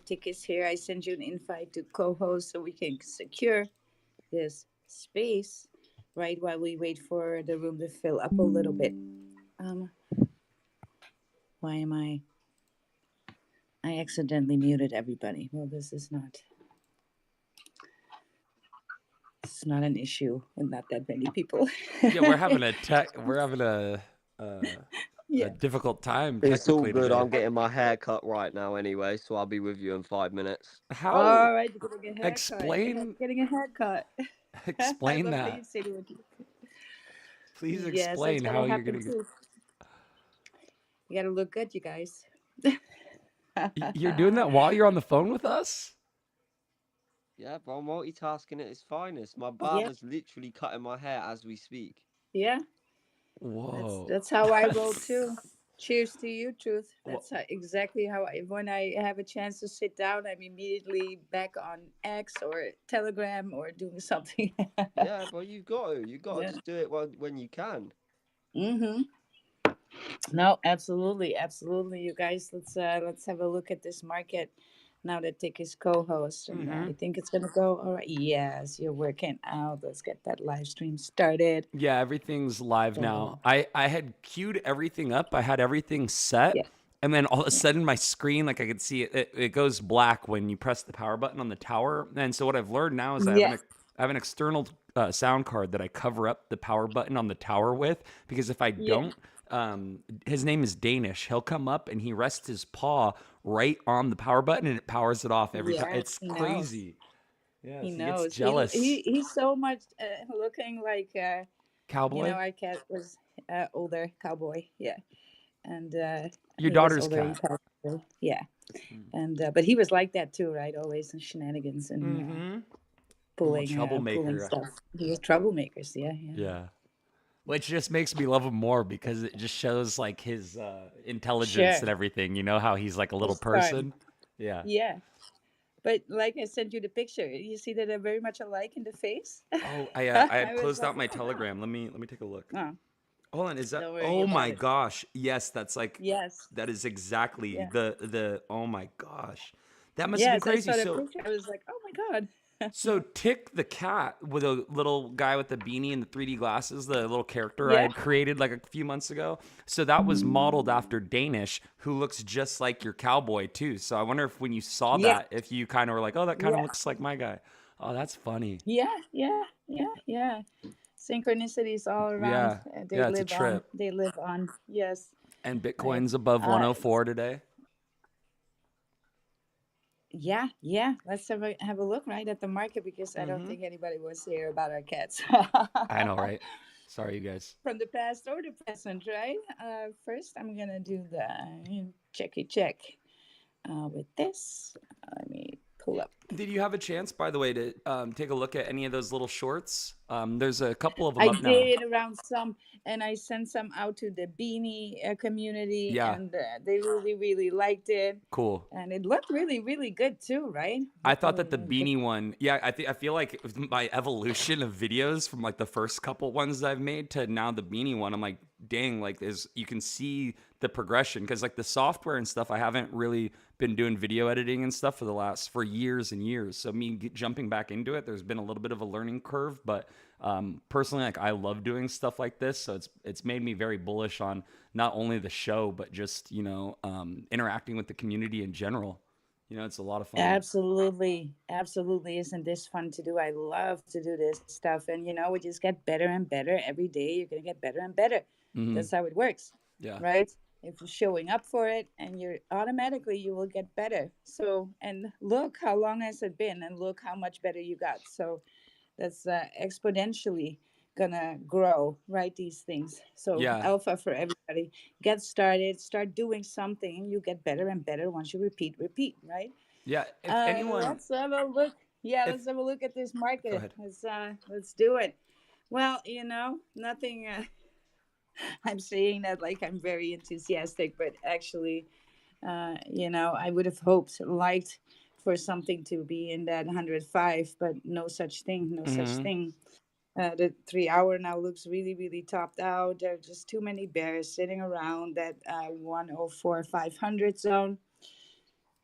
and Tic is here. I sent you an invite to co-host so we can secure this space right while we wait for the room to fill up a little bit. Um, why am I? I accidentally muted everybody. Well, this is not. It's not an issue with not that many people. Yeah, we're having a Yeah. difficult time It's all technically good. today. I'm getting my hair cut right now anyway, so I'll be with you in 5 minutes. How All right, you're getting a haircut. explain Getting a haircut. I explain love how you that. say it. Please Yes, that's explain gotta how you're happen gonna too. You gotta look good, you guys. you're doing that while you're on the phone with us? Yeah, but I'm multitasking at its finest. My Yeah, barber's literally cutting my hair as we speak. yeah. That's Whoa. that's how I roll That's too. Cheers to you, truth. well, That's exactly how I. When I have a chance to sit down, I'm immediately back on X or Telegram or doing something. Yeah, but you've got to. You've got to Yeah. just do it when you can. Mm-hmm. No, absolutely, absolutely. You guys, let's have a look at this market now that Tick is co-host, and mm-hmm. I think it's gonna go all right. Yes, you're working out. Let's get that live stream started. Yeah, everything's live now. So, I had queued everything up. I had everything set. yeah, And then all of a yeah, sudden my screen, like I could see it goes black when you press the power button on the tower. And so what I've learned now is yeah, I have an external sound card that I cover up the power button on the tower with, because if I yeah, don't, his name is Danish. He'll come up and he rests his paw right on the power button and it powers it off every time. yeah. It's He knows. crazy. Yeah, He so he gets knows. jealous. He's so much looking like Cowboy, our cat was older cowboy. Yeah, and your he was daughter's older. He cat. passed away. Yeah, and but he was like that too, right? Always in shenanigans and Mm-hmm. Little pulling troublemaker. stuff. He was troublemakers. Yeah, yeah, Yeah. Which just makes me love him more because it just shows like his intelligence sure. and everything. You know how he's like a little His charm. person? Yeah. Yeah, but like I sent you the picture. You see that they're very much alike in the face. Oh, I had I was closed like, out my oh wow. Telegram. Let me take a look. Oh, Hold on, is that? don't worry Oh about my it. gosh. Yes, that's like Yes. that is exactly Yeah. the oh my gosh. That must have been Yes, I crazy. saw the picture. I was like, oh my god. So Tick the cat with a little guy with the beanie and the 3D glasses, the little character I Yeah. had created like a few months ago. So that was modeled after Danish, who looks just like your cowboy too. So I wonder if when you saw Yeah. that, if you kind of were like, oh, that kind of Yeah. looks like my guy. Oh, that's funny. Yeah. Yeah. Yeah. Yeah. Synchronicities all around. Yeah, yeah, it's a trip. They live on. Yes. And Right. Bitcoin's above Uh, 104 today. yeah. Yeah. Let's have a look right at the market because I don't Mm-hmm. think anybody was here about our cats I know, right? Sorry, you guys. from the past or the present, right? First, I'm gonna do the checky check with this. Let me pull up. Did you have a chance, by the way, to take a look at any of those little shorts? There's a couple of them I up now. did around some, and I sent some out to the beanie community, Yeah, and they really, really liked it, cool. and it looked really, really good too, right? I thought that the beanie one, yeah, I feel like my evolution of videos from like the first couple ones that I've made to now the beanie one, I'm like, dang, like there's you can see the progression because like the software and stuff, I haven't really been doing video editing and stuff for years and years. So me jumping back into it, there's been a little bit of a learning curve, but personally, like I love doing stuff like this, so it's made me very bullish on not only the show but just interacting with the community in general. It's a lot of fun. Absolutely, absolutely. Isn't this fun to do? I love to do this stuff, and we just get better and better every day. You're gonna get better and better. Hmm. That's how it works, Yeah. right? If you're showing up for it, and you're automatically you will get better. So, and look how long has it been, and look how much better you got. So that's exponentially gonna grow, right? These things. So Yeah. alpha for everybody. Get started, start doing something, and you get better and better once you repeat, right? Yeah. If anyone, Let's have a look. Yeah, if let's have a look at this go market. ahead. Let's do it. Well, nothing. I'm saying that like I'm very enthusiastic, but actually, I would have liked for something to be in that 105, but no such thing, no such Hmm. thing. The 3 hour now looks really, really topped out. There are just too many bears sitting around that 104 500 zone.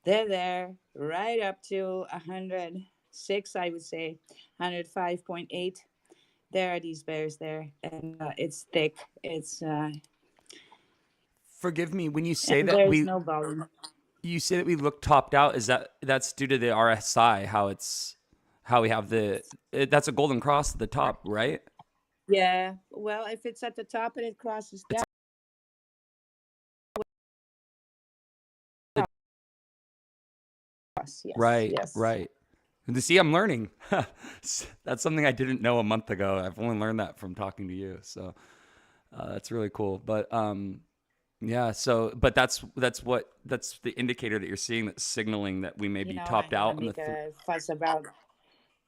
They're there right up to 106, I would say, 105.8. There are these bears there, and it's thick. Forgive me when you say And that there's no volume. you say that we look topped out. Is that's due to the RSI? How we have that's a golden cross at the top, right? Yeah, well, if it's at the top and it crosses It's down, the yes, right, yes. right. And to see, I'm learning. That's something I didn't know a month ago. I've only learned that from talking to you. So that's really cool. But yeah. So, but that's the indicator that you're seeing that's signaling that we may You be know, I topped don't want out to in the. make a fuss about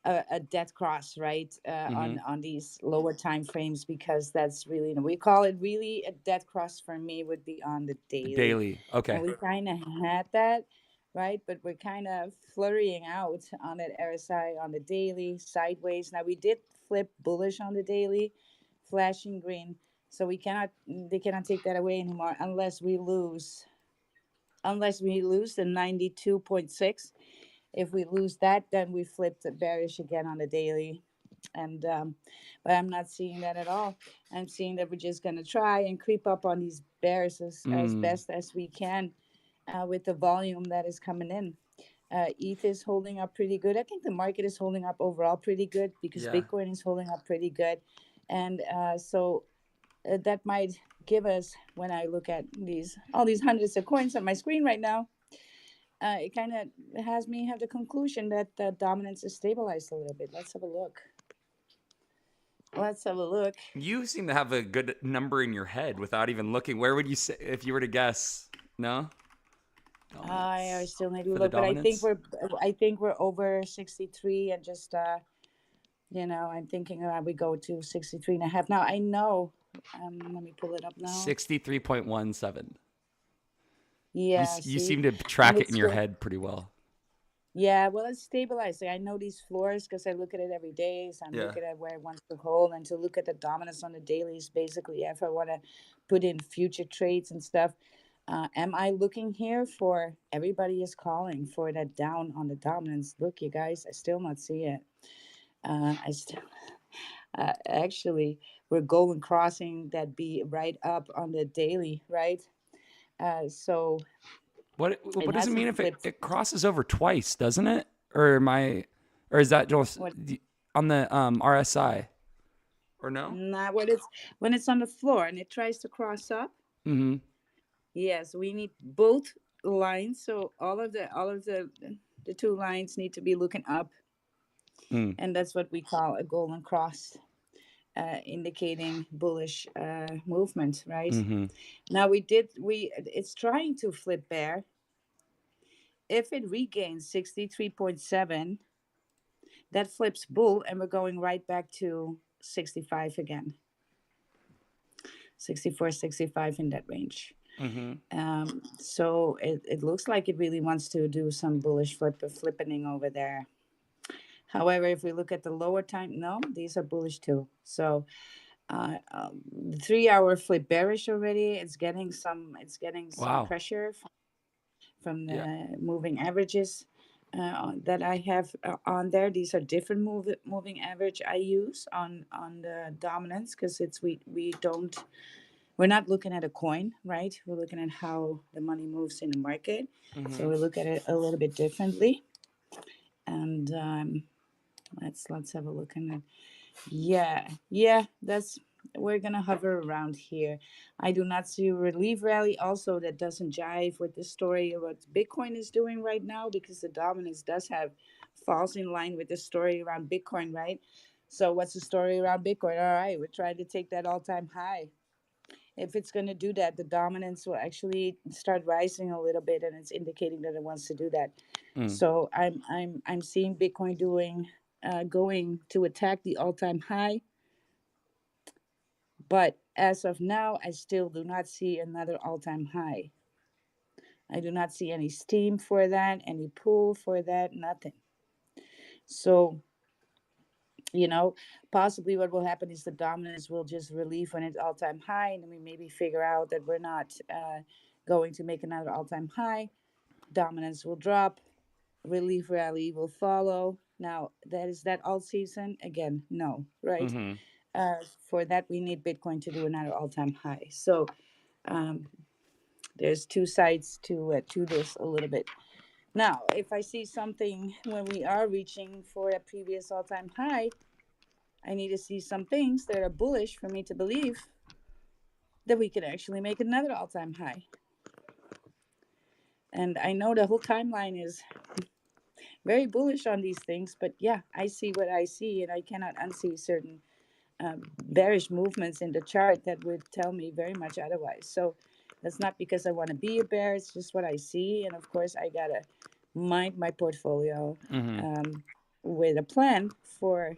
a dead cross, right? Mm-hmm. On these lower time frames, because that's really, we call it really a dead cross for me would be on the daily, Daily. and Okay. we kind of had that, right? But we're kind of flurrying out on that RSI on the daily sideways. Now we did flip bullish on the daily, flashing green, so we cannot they cannot take that away anymore unless we lose the 92.6. If we lose that, then we flip the bearish again on the daily. And but I'm not seeing that at all. I'm seeing that we're just going to try and creep up on these bears as Mm, best as we can with the volume that is coming in. ETH is holding up pretty good. I think the market is holding up overall pretty good because yeah. Bitcoin is holding up pretty good. And that might give us, when I look at all these hundreds of coins on my screen right now, it kind of has me have the conclusion that the dominance is stabilized a little bit. Let's have a look. Let's have a look. You seem to have a good number in your head without even looking. Where would you say if you were to guess? No I dominance still need to for the look, but dominance. I think we're over 63, and just I'm thinking we go to 63 and a half. Now I know. Let me pull it up now. 63.17. Yeah, You see, seem to and track it in it's your still. head pretty well. Yeah, well, it's stabilizing. I know these floors because I look at it every day. So I'm Yeah. looking at where it wants to hold, and to look at the dominance on the dailies. Basically, if I want to put in future trades and stuff, am I looking here for? Everybody is calling for that down on the dominance. Look, you guys, I still not see it. I still actually we're golden crossing that be right up on the daily, right? So it What does it mean hasn't if flipped. it crosses over twice? Doesn't it? Or am I? Or is that just What? on the RSI? Or no? Not when it's on the floor and it tries to cross up. Mm-hmm. Yes, we need both lines. So all of the two lines need to be looking up, Mm, and that's what we call a golden cross, indicating bullish movement. Right mm-hmm. now, it's trying to flip bear. If it regains 63.7, that flips bull, and we're going right back to 65 again, 64, 65 in that range. Mm-hmm. So it looks like it really wants to do some bullish flipping over there. However, if we look at the lower time, no, these are bullish too. So the 3 hour flip bearish already. It's getting some Wow. pressure from Yeah. the moving averages that I have on there. These are different moving average I use on the dominance, because we're not looking at a coin, right? We're looking at how the money moves in the market. So Mm-hmm. we look at it a little bit differently. And let's have a look at it. Yeah, that's we're gonna hover around here. I do not see a relief rally. Also, that doesn't jive with the story of what Bitcoin is doing right now, because the dominance does have falls in line with the story around Bitcoin, right? So what's the story around Bitcoin? All right, we're trying to take that all-time high. If it's going to do that, the dominance will actually start rising a little bit, and it's indicating that it wants to do that. Mm. So I'm seeing Bitcoin going to attack the all-time high, but as of now, I still do not see another all-time high. I do not see any steam for that, any pull for that, nothing. So you know, possibly what will happen is the dominance will just relieve when it's all-time high, and then we maybe figure out that we're not going to make another all-time high. Dominance will drop. Relief rally will follow. Now, that is that all season? Again, no, right? Mm-hmm. For that, we need Bitcoin to do another all-time high. So um, there's two sides to this a little bit. Now, if I see something when we are reaching for a previous all-time high, I need to see some things that are bullish for me to believe that we can actually make another all-time high. And I know the whole timeline is very bullish on these things, but yeah, I see what I see, and I cannot unsee certain bearish movements in the chart that would tell me very much otherwise. So that's not because I want to be a bear, it's just what I see. And of course, I got to mind my portfolio Mm-hmm. um, with a plan for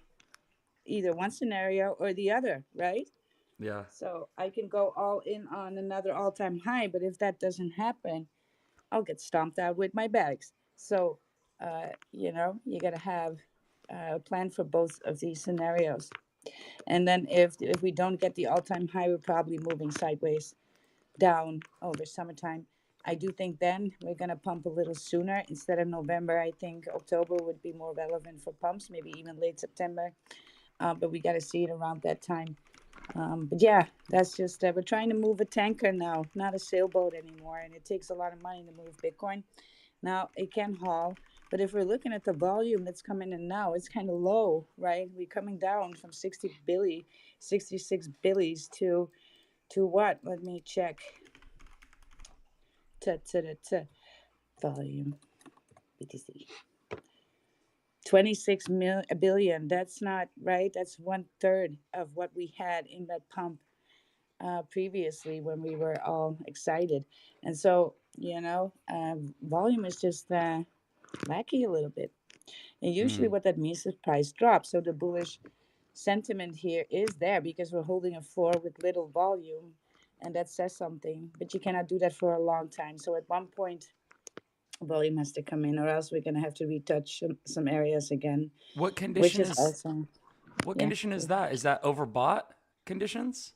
either one scenario or the other, right? Yeah. So I can go all in on another all time high, but if that doesn't happen, I'll get stomped out with my bags. So, you got to have a plan for both of these scenarios. And then if we don't get the all time high, we're probably moving sideways down over summertime. I do think then we're going to pump a little sooner instead of November. I think October would be more relevant for pumps, maybe even late September. But we got to see it around that time. But yeah, that's just we're trying to move a tanker now, not a sailboat anymore. And it takes a lot of money to move Bitcoin. Now it can haul, but if we're looking at the volume that's coming in now, it's kind of low, right? We're coming down from 66 billies to what? Let me check. Volume BTC. 26 billion. That's not right. That's one third of what we had in that pump previously when we were all excited. And so, volume is just lackey a little bit. And usually Mm. what that means is price drops. So the bullish sentiment here is there because we're holding a floor with little volume, and that says something. But you cannot do that for a long time. So at one point, volume has to come in, or else we're going to have to retouch some areas again, What which condition is is also, what yeah. condition is that? Is that overbought conditions?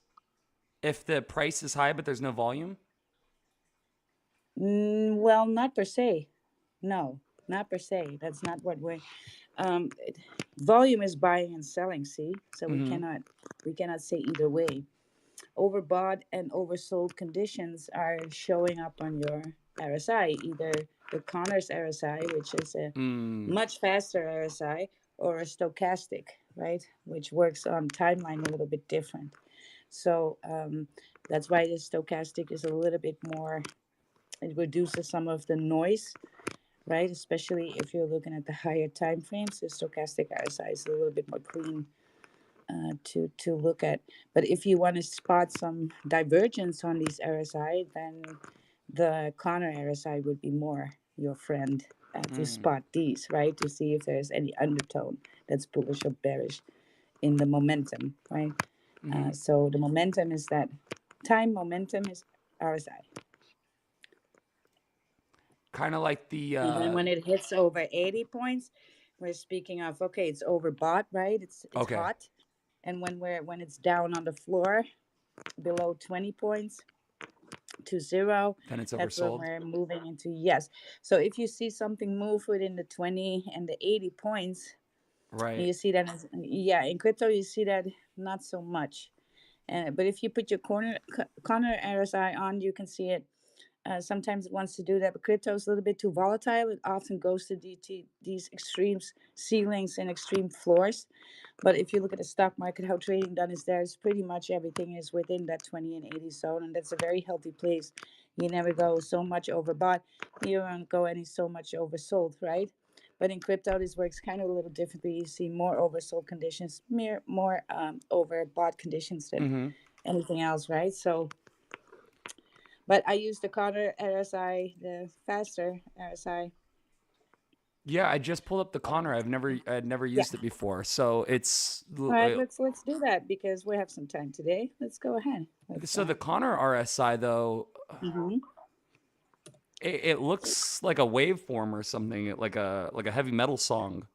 If the price is high but there's no volume? Well, not per se. No, not per se. That's not what we're. Um, volume is buying and selling. See, so we Mm-hmm. cannot say either way. Overbought and oversold conditions are showing up on your RSI, either the Connors RSI, which is a Mm. much faster RSI, or a stochastic, right, which works on timeline a little bit different. So that's why the stochastic is a little bit more. It reduces some of the noise, right? Especially if you're looking at the higher time frames, the stochastic RSI is a little bit more clean to look at. But if you want to spot some divergence on these RSI, then the Connor RSI would be more your friend to Mm. spot these, right? To see if there's any undertone that's bullish or bearish in the momentum, right? Mm-hmm. So the momentum is that time momentum is RSI. Kind of like the And then when it hits over 80 points, we're speaking of okay, it's overbought, right? It's okay, hot. And when it's down on the floor below 20 points to zero, then it's that's when oversold. we're moving into yes. So if you see something move within the 20 and the 80 points, Right. you see that yeah, in crypto you see that not so much. But if you put your corner RSI on, you can see it. Sometimes it wants to do that, but crypto is a little bit too volatile. It often goes to these extreme ceilings and extreme floors. But if you look at the stock market, how trading done is there, it's pretty much everything is within that 20 and 80 zone, and that's a very healthy place. You never go so much overbought, you don't go any so much oversold, right? But in crypto, this works kind of a little differently. You see more oversold conditions, more overbought conditions than Mm-hmm. anything else, right? So but I use the Connor RSI, the faster RSI. Yeah, I just pulled up the Connor. I'd never Yeah. used it before. So it's All right, let's do that because we have some time today. Let's go ahead. Let's so the Connor RSI though, mhm. it looks like a waveform or something, like a heavy metal song.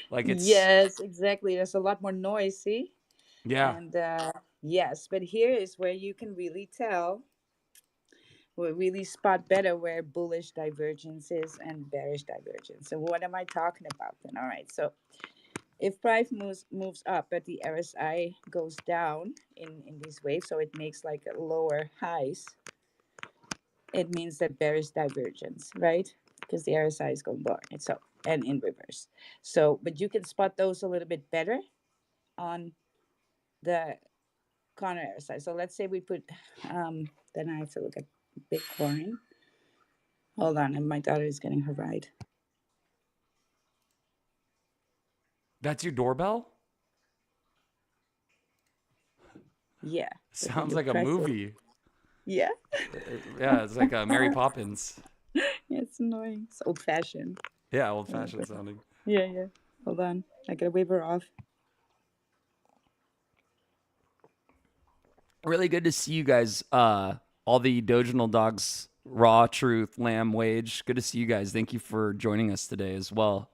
Like it's Yes, exactly. There's a lot more noise, see? yeah. And yes, but here is where you can really tell we really spot better where bullish divergence is and bearish divergence. So what am I talking about then? All right, so if price moves up but the RSI goes down in these waves, so it makes like lower highs, it means that bearish divergence, right? Because the RSI is going lower. And so, and in reverse. So, but you can spot those a little bit better on the counter RSI. So let's say we put, then I have to look at Bitcoin. Hold on, and my daughter is getting her ride. That's your doorbell? Yeah. But when Sounds you like a press it, movie. yeah. Yeah, it's like Mary Poppins. It's annoying. It's old fashioned. Yeah, old fashioned sounding. Yeah, yeah. Hold on. I gotta wave her off. Really good to see you guys. All the Doginal dogs, Raw, Truth, Lamb, Wage. Good to see you guys. Thank you for joining us today as well.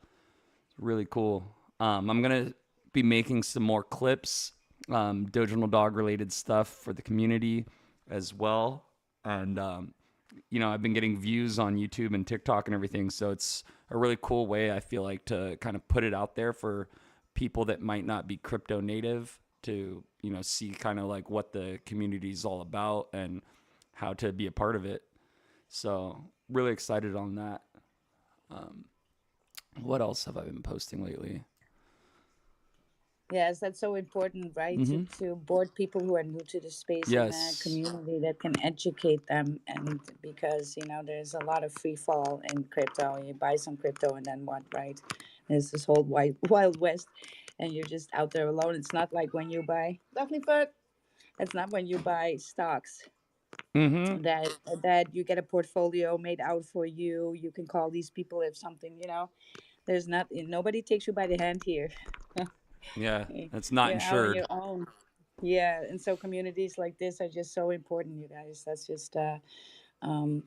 Really cool. I'm gonna be making some more clips, Doginal dog related stuff for the community as well. And I've been getting views on YouTube and TikTok and everything, so it's a really cool way, I feel like, to kind of put it out there for people that might not be crypto native to, see kind of like what the community is all about and how to be a part of it. So really excited on that. What else have I been posting lately? Yes, that's so important, right? Mm-hmm. To board people who are new to the space in a Yes. community that can educate them. And because, there's a lot of free fall in crypto. You buy some crypto and then what, right? There's this whole wild west and you're just out there alone. It's not like when you buy, lovely foot. It's not when you buy stocks Mm-hmm. that you get a portfolio made out for you. You can call these people if something, there's not, nobody takes you by the hand here. Yeah, it's not You're out on insured. your own. Yeah, and so communities like this are just so important, you guys. That's just um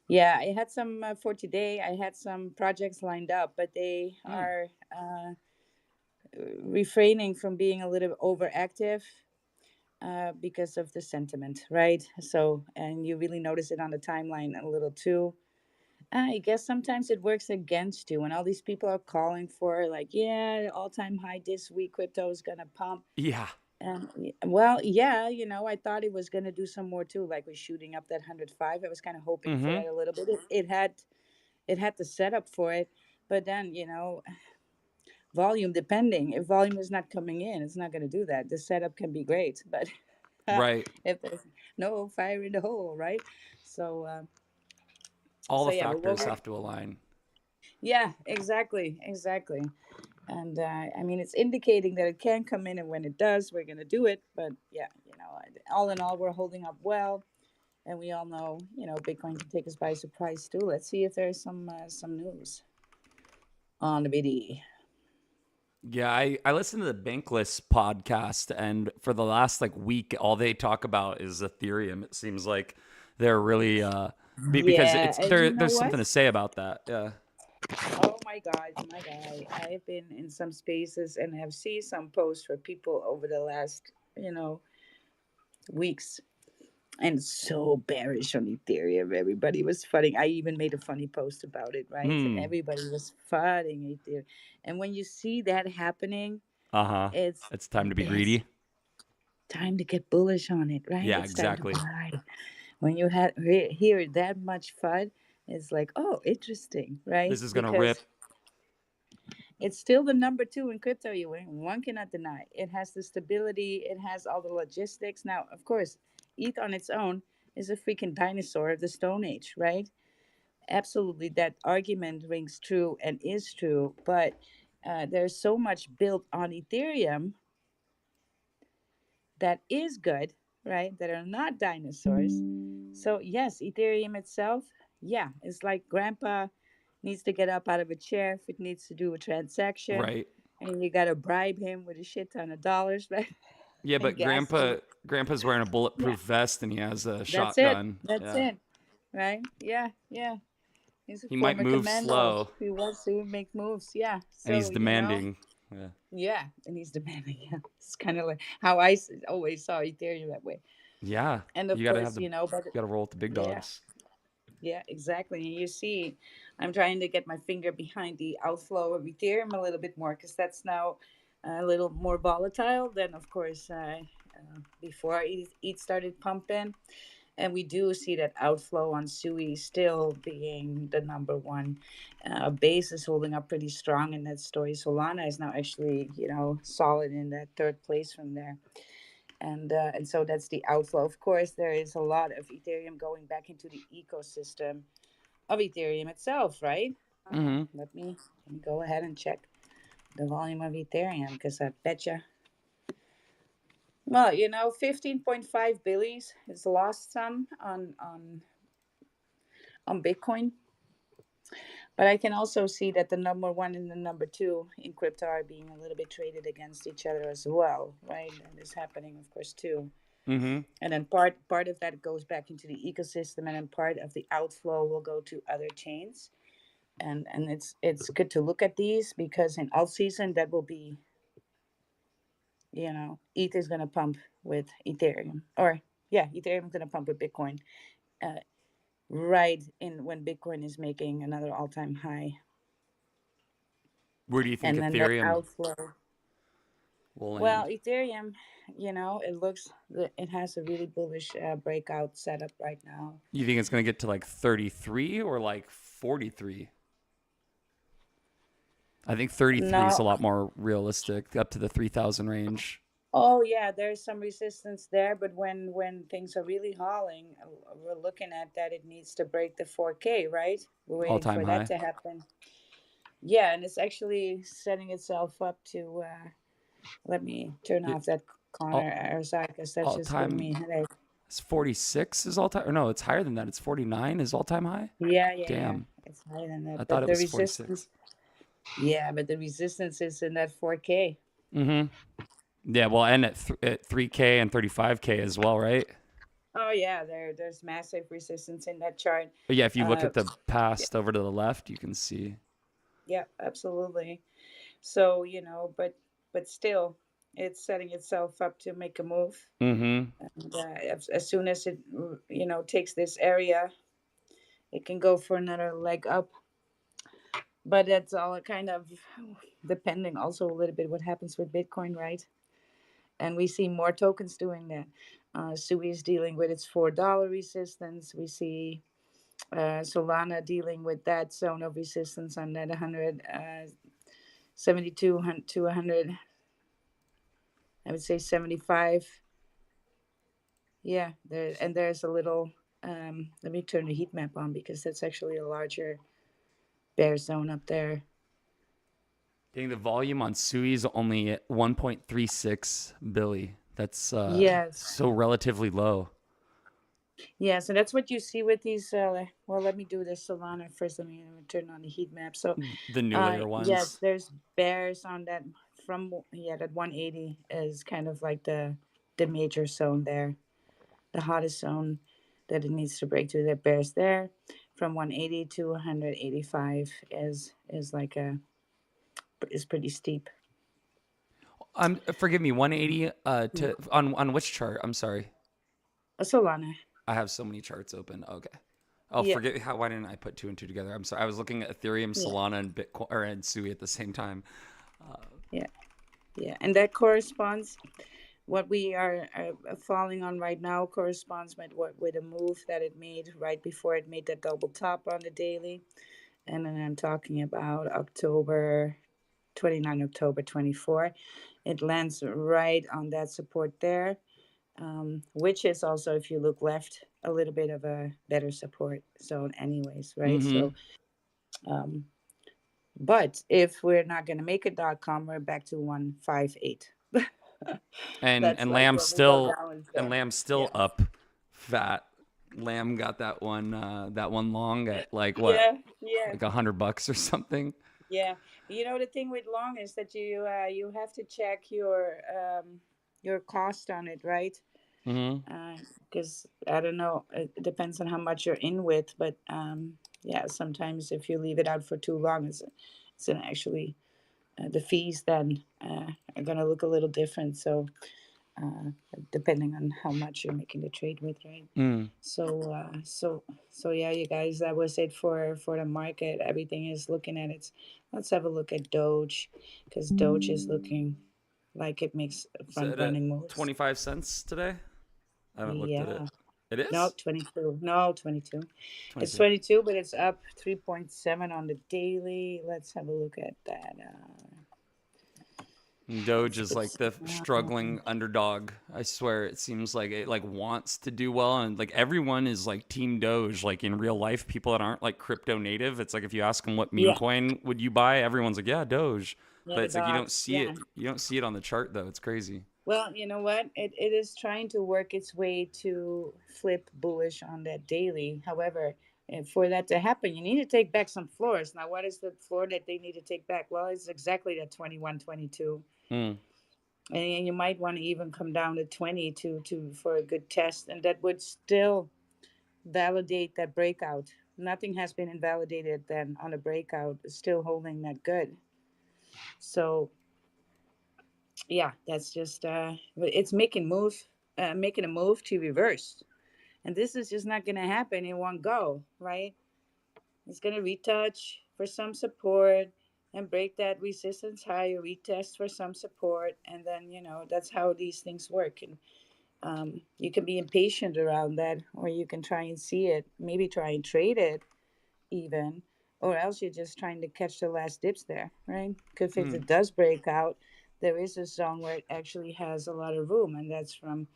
yeah, I had some for today. I had some projects lined up, but they Mm. are refraining from being a little overactive because of the sentiment, right? So, and you really notice it on the timeline a little too. I guess sometimes it works against you when all these people are calling for like, yeah, all time high this week, crypto is gonna pump. Yeah. Well, yeah, I thought it was gonna do some more too, like we're shooting up that 105. I was kind of hoping for Mm-hmm. that a little bit. It had the setup for it, but then volume depending. If volume is not coming in, it's not gonna do that. The setup can be great, but Right. if there's no fire in the hole, right? So, All so the yeah, but what factors we're have to align. yeah, exactly, exactly. And I mean, it's indicating that it can come in, and when it does, we're gonna do it. But yeah, all in all, we're holding up well, and we all know, Bitcoin can take us by surprise too. Let's see if there's some news on the BD. Yeah, I listened to the Bankless podcast, and for the last like week, all they talk about is Ethereum. It seems like they're really because Yeah, it's and you know there's what? something to say about that. Yeah. Oh my God, my God! I've been in some spaces and have seen some posts for people over the last, weeks, and so bearish on Ethereum. Everybody was funny. I even made a funny post about it, right? Hmm. Everybody was fighting Ethereum. And when you see that happening, Uh-huh. it's It's time to be it's greedy. time to get bullish on it, right? Yeah, It's time to exactly. buy. When you hear that much FUD, it's like, oh, interesting, right? This is gonna Because rip. it's still the number two in crypto. One cannot deny. It has the stability. It has all the logistics. Now, of course, ETH on its own is a freaking dinosaur of the Stone Age, right? Absolutely, that argument rings true and is true. But there's so much built on Ethereum that is good, right? That are not dinosaurs. So yes, Ethereum itself, yeah, it's like grandpa needs to get up out of a chair if it needs to do a transaction, Right. and you gotta bribe him with a shit ton of dollars, right? Yeah, And but gas to grandpa's wearing a yeah, bulletproof vest and he has a that's it. shotgun. That's Yeah. it. Right? Yeah, yeah. He's a He might former move commando. slow He would make moves. Yeah. and he's So, demanding. Yeah. yeah, and he's demanding. Yeah. It's kind of like how always saw Ethereum that way. Yeah. And of You gotta have course, the you but gotta roll with the big yeah, dogs. Yeah, exactly. And you see, I'm trying to get my finger behind the outflow of Ethereum a little bit more because that's now a little more volatile than, of course, before ETH started pumping. And we do see that outflow on SUI still being the number one. Base is holding up pretty strong in that story. Solana is now actually, solid in that third place from there. And so that's the outflow. Of course, there is a lot of Ethereum going back into the ecosystem of Ethereum itself, right? Mm-hmm. Let me go ahead and check the volume of Ethereum because I betcha. Well, 15.5 billies is lost some on Bitcoin, but I can also see that the number one and the number two in crypto are being a little bit traded against each other as well, right? That is happening, of course, too. Mm-hmm. And then part of that goes back into the ecosystem, and then part of the outflow will go to other chains. And it's good to look at these because in alt season that will be, ETH is going to pump with Ethereum, or yeah, Ethereum is going to pump with Bitcoin, uh, right in when Bitcoin is making another all-time high. Where do you think And then that Ethereum outflow, will well, land? Ethereum, it has a really bullish breakout setup right now. You think it's going to get to like 33 or like 43? I think 33 is No. a lot more realistic, up to the 3,000 range. Oh yeah, there's some resistance there, but when things are really hauling, we're looking at that it needs to break the 4K, right? We're All waiting time for that high. to happen. Yeah, and it's actually setting itself up to. Let me turn It, off that all, Connor RSI because that's all just giving time me a headache. is 46 is all time. Or no, it's higher than that. It's 49 is all time high. Yeah, yeah, yeah. Damn. It's higher than I that, thought but it the was 46. resistance. Yeah, but the resistance is in that 4K. Mm-hmm. Yeah, well, and at 3K and 35K as well, right? Oh yeah, there's massive resistance in that chart. But yeah, if you look Uh, at the past over to the left, you can see. yeah, absolutely. So, but still, it's setting itself up to make a move. Mm-hmm. And as soon as it, takes this area, it can go for another leg up. But that's all kind of depending also a little bit what happens with Bitcoin, right? And we see more tokens doing that. Sui is dealing with its $4 resistance. We see Solana dealing with that zone of resistance on that 172 to 100. I would say 75. Yeah, there's a little. Let me turn the heat map on because that's actually a larger bear zone up there. Getting the volume on Sui is only at 1.36 billy. That's Yes, so relatively low. yeah. So that's what you see with these. Well, let me do this Solana first. Let me turn on the heat map. So, The newer yes, ones. there's bears on that that 180 is kind of like the major zone there, the hottest zone that it needs to break to. The bears there from 180 to 185 is like a is pretty steep. Forgive me, 180 to on which chart? I'm sorry. A Solana. I have so many charts open. Okay. Oh, Yeah, forget how. Why didn't I put two and two together? I'm sorry. I was looking at Ethereum, yeah, Solana, and Bitcoin or and Sui at the same time. yeah, yeah. And that corresponds what we are falling on right now corresponds with a move that it made right before it made that double top on the daily. And then I'm talking about October 29, October 24. It lands right on that support there, which is also, if you look left, a little bit of a better support zone, anyways, right? Mm-hmm. So, um, but if we're not going to make a dot com, we're back to 158. And That's and like Lamb's what we go still down and there. Lamb's still Yeah. up fat. Lamb got that one long at like what, Yeah. Yeah. like $100 or something. Yeah. The thing with long is that you have to check your cost on it, right? Mm-hmm. Because I don't know, it depends on how much you're in with, but yeah, sometimes if you leave it out for too long, it's an actually the fees then are gonna look a little different. So uh, depending on how much you're making the trade with, right? Mm. So yeah, you guys, that was it for the market. Everything is looking at its. Let's have a look at Doge, because Doge is looking like it makes Is front it at running moves. 25 cents today? I haven't looked at it. Yeah. It No, is 22. No, 22. It's 22. 22, but it's up 3.7 on the daily. Let's have a look at that. Doge Let's is put like the struggling underdog. I swear it seems like it like wants to do well, and like everyone is like team Doge. Like in real life, people that aren't like crypto native, it's like if you ask them what meme yeah, coin would you buy, everyone's like, yeah, Doge. yeah, But the it's like you don't dogs. see Yeah. it. You don't see it on the chart though. It's crazy. Well, you know what? It is trying to work its way to flip bullish on that daily. However, for that to happen, you need to take back some floors. Now, what is the floor that they need to take back? Well, it's exactly that 21, 22. Mm. And you might want to even come down to 20 to for a good test. And that would still validate that breakout. Nothing has been invalidated then on a breakout, still holding that good. So yeah, that's just it's making a move to reverse, and this is just not going to happen in one go, right? It's going to retouch for some support and break that resistance high, or retest for some support, and then that's how these things work. And you can be impatient around that, or you can try and see it, maybe try and trade it even, or else you're just trying to catch the last dips there, right? Because if Mm. it does break out, there is a zone where it actually has a lot of room, and that's from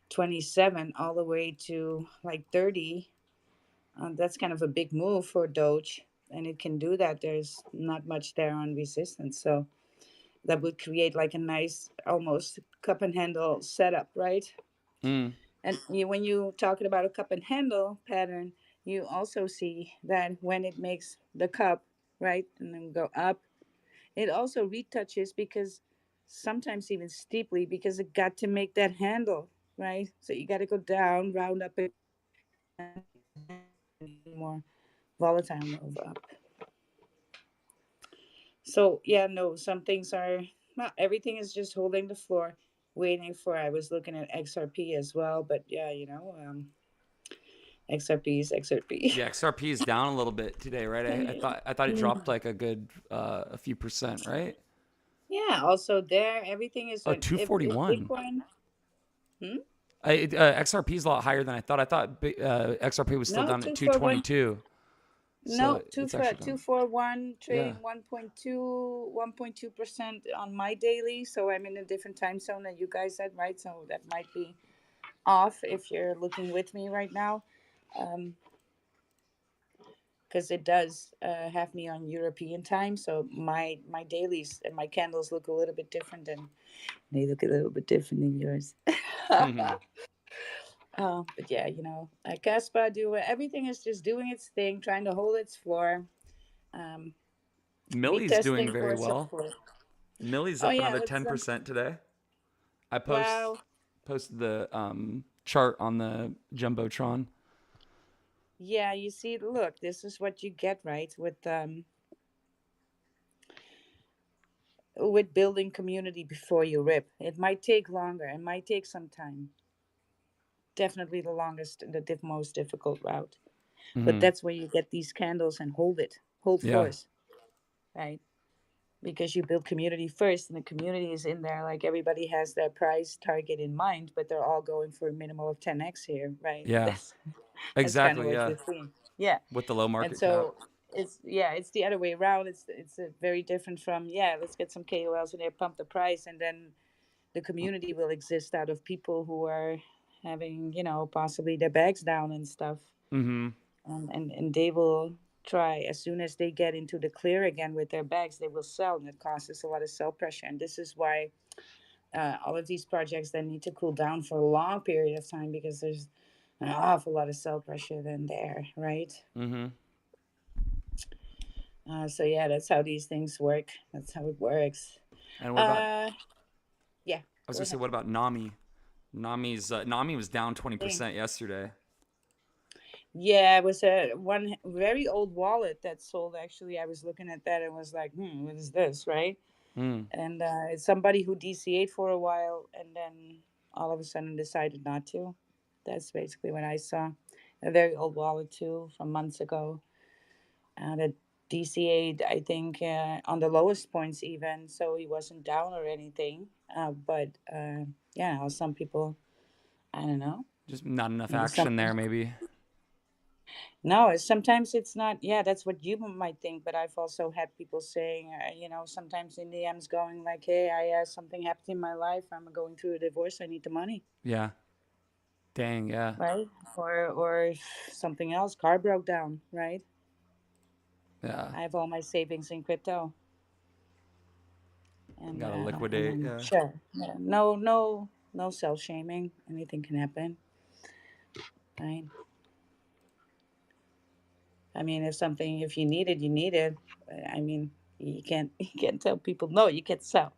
27 all the way to like 30. That's kind of a big move for Doge, and it can do that. There's not much there on resistance, so that would create like a nice, almost cup and handle setup, right? Mm. And when you talking about a cup and handle pattern, you also see that when it makes the cup, right, and then go up, it also retouches, because sometimes even steeply, because it got to make that handle, right? So you got to go down, round up again, and then make that handle, and then even more volatile move up. So yeah, no, some things are not everything is just holding the floor, waiting for. I was looking at XRP as well, but yeah, XRP is XRP. Yeah, XRP is down a little bit today, right? I thought it dropped like a good a few percent, right? Yeah. Also, there, everything is Oh, if 241. Bitcoin. Hmm? XRP is a lot higher than I thought. I thought XRP was still No, down at 241. 222. So No, two it's for actually two gone. four one Yeah. trading 1.2% on my daily. So I'm in a different time zone than you guys said, right? So that might be off if you're looking with me right now. Um, because it does have me on European time, so my dailies and my candles look a little bit different, and they look a little bit different than yours. But yeah, Caspa do everything is just doing its thing, trying to hold its floor, um, Millie's doing retesting very for well. support. Millie's Oh up yeah, another let's 10% today. I wow. posted the chart on the Jumbotron. Yeah, you see, look, this is what you get, right, with building community before you rip. It might take longer, it might take some time. Definitely the longest, the most difficult route. But Hmm. that's where you get these candles and hold Yeah. floors, right? Because you build community first, and the community is in there. Like everybody has their price target in mind, but they're all going for a minimum of 10x here, right? Yeah. That's kind of Exactly. what Yeah. you're seeing. Yeah, With the low and market cap. so it's the other way around. It's a very different from, yeah, let's get some KOLs in there, pump the price, and then the community will exist out of people who are having, possibly their bags down and stuff, Mm-hmm. and they will try, as soon as they get into the clear again with their bags, they will sell, and it causes a lot of sell pressure. And this is why all of these projects then need to cool down for a long period of time, because there's an awful lot of sell pressure then there, right? Mm-hmm. So yeah, that's how these things work. That's how it works. And what about? uh yeah, I was go gonna say, ahead. what about Nami? Nami was down Dang. 20% yesterday. Yeah, it was a one very old wallet that sold. Actually, I was looking at that and was like, what is this, right? Mm. And it's somebody who DCA'd for a while, and then all of a sudden decided not to. That's basically what I saw. A very old wallet too from months ago. The DCA, I think, on the lowest points even, so he wasn't down or anything. But yeah, some people, I don't know, Just not enough maybe action something. there, maybe. No, sometimes it's not. Yeah, that's what you might think, but I've also had people saying, sometimes in DMs going like, "Hey, I something happened in my life. I'm going through a divorce. I need the money." Yeah. Dang, yeah. Right? Or if something else, car broke down, right? Yeah. I have all my savings in crypto, Gotta and liquidate, then yeah. sure, yeah, no self shaming. Anything can happen, right? I mean, if you need it, you need it. I mean, you can't tell people no. You can't sell.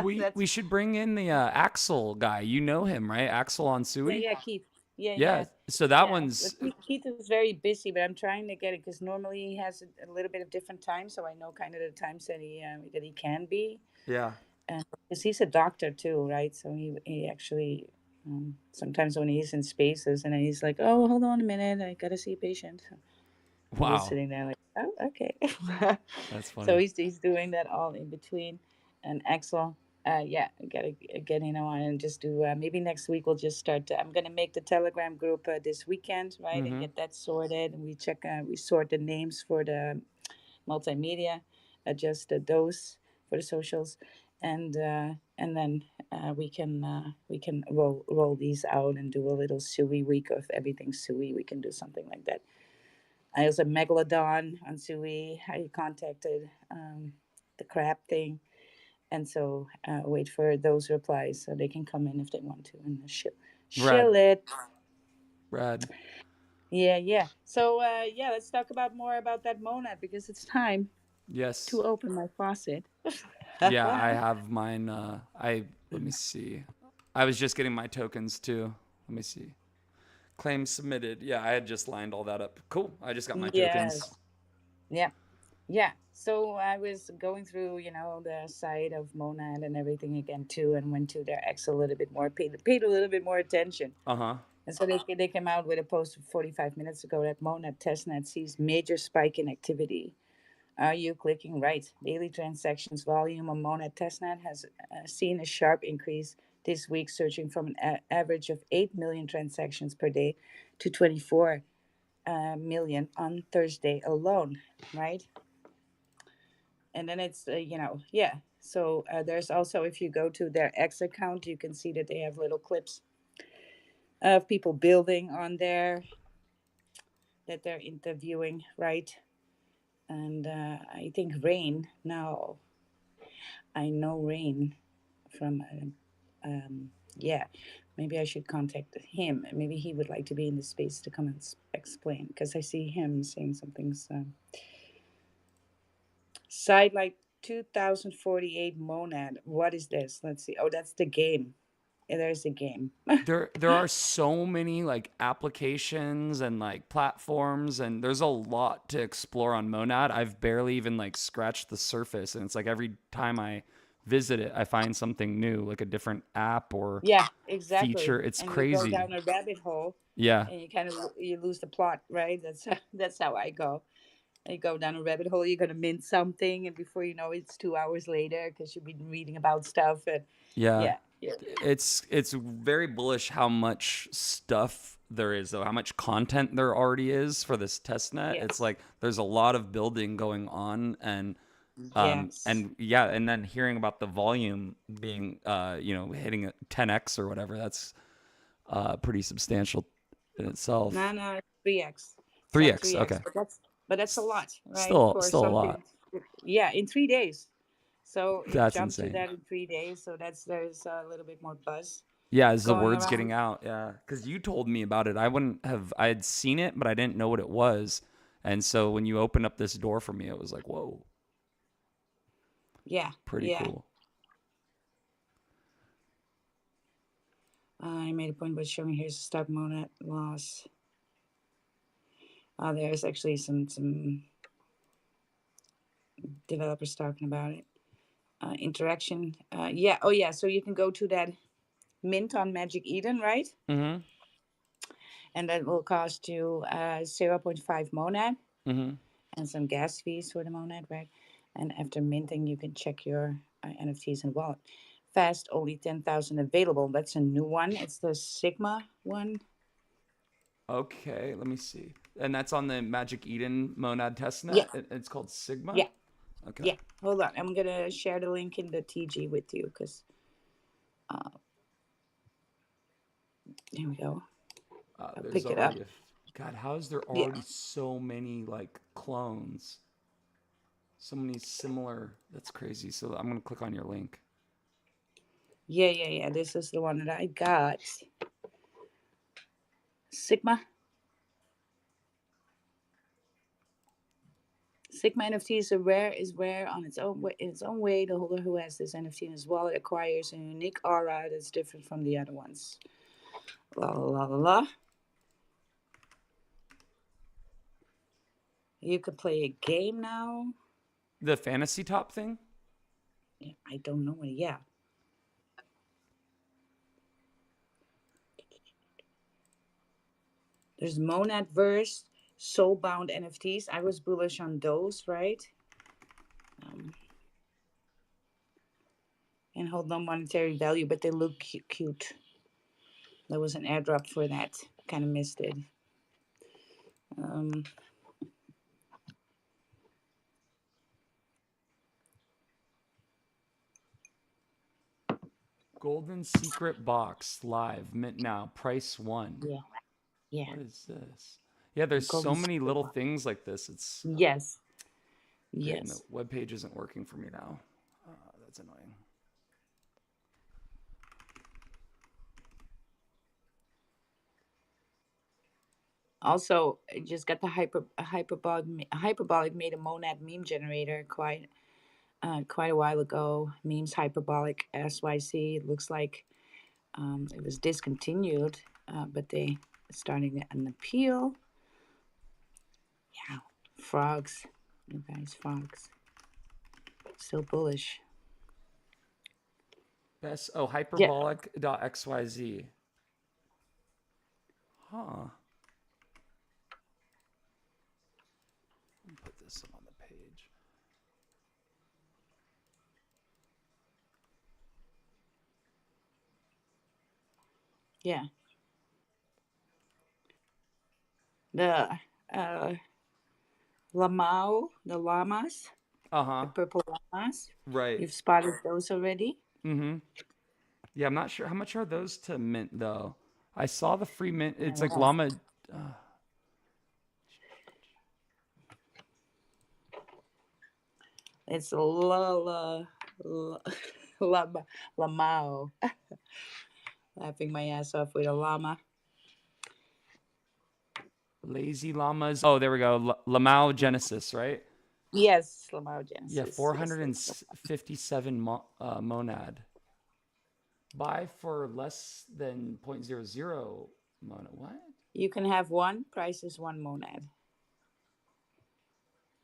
We That's should bring in the Axel guy. You know him, right? Axel on yeah, Sui? yeah, Keith. Yeah, Yeah. yeah, So that yeah. But one's Keith is very busy, but I'm trying to get it because normally he has a little bit of different times, so I know kind of the times that he can be. yeah. And because he's a doctor too, right? So he actually sometimes when he's in spaces and then he's like, "Oh, hold on a minute, I gotta see a patient." I'm just Wow. sitting there like, "Oh, okay." That's So funny. he's doing that all in between. And Axel, yeah, I gotta get on and just do. Maybe next week we'll just start. I'm gonna make the Telegram group this weekend, right, and Mm-hmm. get that sorted. And we sort the names for the multimedia, adjust the dose for the socials, and then we can roll these out and do a little Sui week of everything Sui. We can do something like that. I was a megalodon on Sui. I contacted the crab thing, and so wait for those replies so they can come in if they want to and Rad. shill it. Rad. Yeah, yeah. So yeah, let's talk about more about that monad because it's time to Yes. open my faucet. Yeah, I have mine. Let me see. I was just getting my tokens too. Let me see. Claim submitted. Yeah, I had just lined all that up. Cool. I just got my tokens. Yes. Yeah. Yeah. So I was going through, the site of Monad and everything again too, and went to their X a little bit more, paid a little bit more attention. Uh huh. And so they came out with a post 45 minutes ago that Monad testnet sees major spike in activity. Are you clicking right? Daily transactions volume on Monad testnet has seen a sharp increase this week, surging from an average of 8 million transactions per day to 24 million on Thursday alone, right? And then it's yeah. So there's also, if you go to their X account, you can see that they have little clips of people building on there that they're interviewing, right? And I think Rain. Now I know Rain from yeah. Maybe I should contact him. Maybe he would like to be in the space to come and explain, because I see him saying something. So side like 2048 monad. What is this? Let's see. Oh, that's the game. Yeah, there's a game. There are so many like applications and like platforms, and there's a lot to explore on Monad. I've barely even like scratched the surface, and it's like every time I visit it, I find something new, like a different app or Yeah, exactly. feature. It's And you go crazy. down a rabbit hole, Yeah. and you kind of you lose the plot, right? That's how I go. You go down a rabbit hole, you're gonna mint something, and before you know it, it's 2 hours later because you've been reading about stuff. And Yeah. yeah, yeah, It's very bullish how much stuff there is, though, how much content there already is for this test net. It's yes, like there's a lot of building going on, yes. and yeah, and then hearing about the volume being hitting a 10x or whatever, that's pretty substantial in itself. No, no, it's 3x. It's like 3x, 3x, okay. but that's a lot, right? For Still a lot. something, yeah, in 3 days. So it That's jumped to insane. that in 3 days. So there's a little bit more buzz Yeah, is the going words around. getting out? Yeah, because you told me about it. I had seen it, but I didn't know what it was. And so when you opened up this door for me, it was like, whoa, Yeah, pretty yeah. cool. I made a point about showing here's a stock monad loss. There's actually some developers talking about it. Interaction. Yeah. Oh, yeah. So you can go to that mint on Magic Eden, right? Mm-hmm. And that will cost you 0.5 monad Mm-hmm. and some gas fees for the monad, right? And after minting, you can check your NFTs in wallet. Fast, only 10,000 available. That's a new one. It's the Sigma one. Okay, let me see. And that's on the Magic Eden Monad Yeah, testnet. It's called Sigma. yeah, Okay. yeah. Hold on. I'm going to share the link in the TG with you because here we go. I'll There's pick it up. already a. God, how is there Yeah. already so many like clones? So many similar. That's crazy. So I'm gonna click on your link. Yeah. This is the one that I got. Sigma. Sigma NFT is rare on its own way. In its own way, the holder who has this NFT in his wallet acquires a unique aura that's different from the other ones. La la la la la. You can play a game now. The fantasy top thing. Yeah, I don't know what. Yeah, there's Monad Verse, Soulbound NFTs. I was bullish on those, right? Um, and hold no monetary value, but they look cute. There was an airdrop for that. Kind of missed it. Um, Golden Secret Box live mint now. Price 1. yeah, yeah. What is this? Yeah, there's so Golden many Secret little Box. things like this. It's Yes, great, and the yes. web page isn't working for me now. That's annoying. Also, I just got the hyperbolic made a monad meme generator quite a while ago. Memes hyperbolic SYC. It looks like it was discontinued, but they starting an appeal. Yeah, frogs, you guys, frogs. Still bullish. Best Yeah, hyperbolic.xyz. Huh. Let me put this on the page. yeah. The uh, the llamas, the Uh-huh. purple llamas. Right. You've spotted those already? Mm-hmm. Yeah, I'm not sure how much are those to mint though. I saw the free mint. It's like llama. Uh, It's la, lama, lamao. Laughing my ass off with a llama. Lazy llamas. Oh, there we go. Lamau Genesis, right? Yes, lamao Yeah, genesis. Yes, that's the 457 monad. Buy for less than 0.00 monad. What? You can have one. Price is one monad.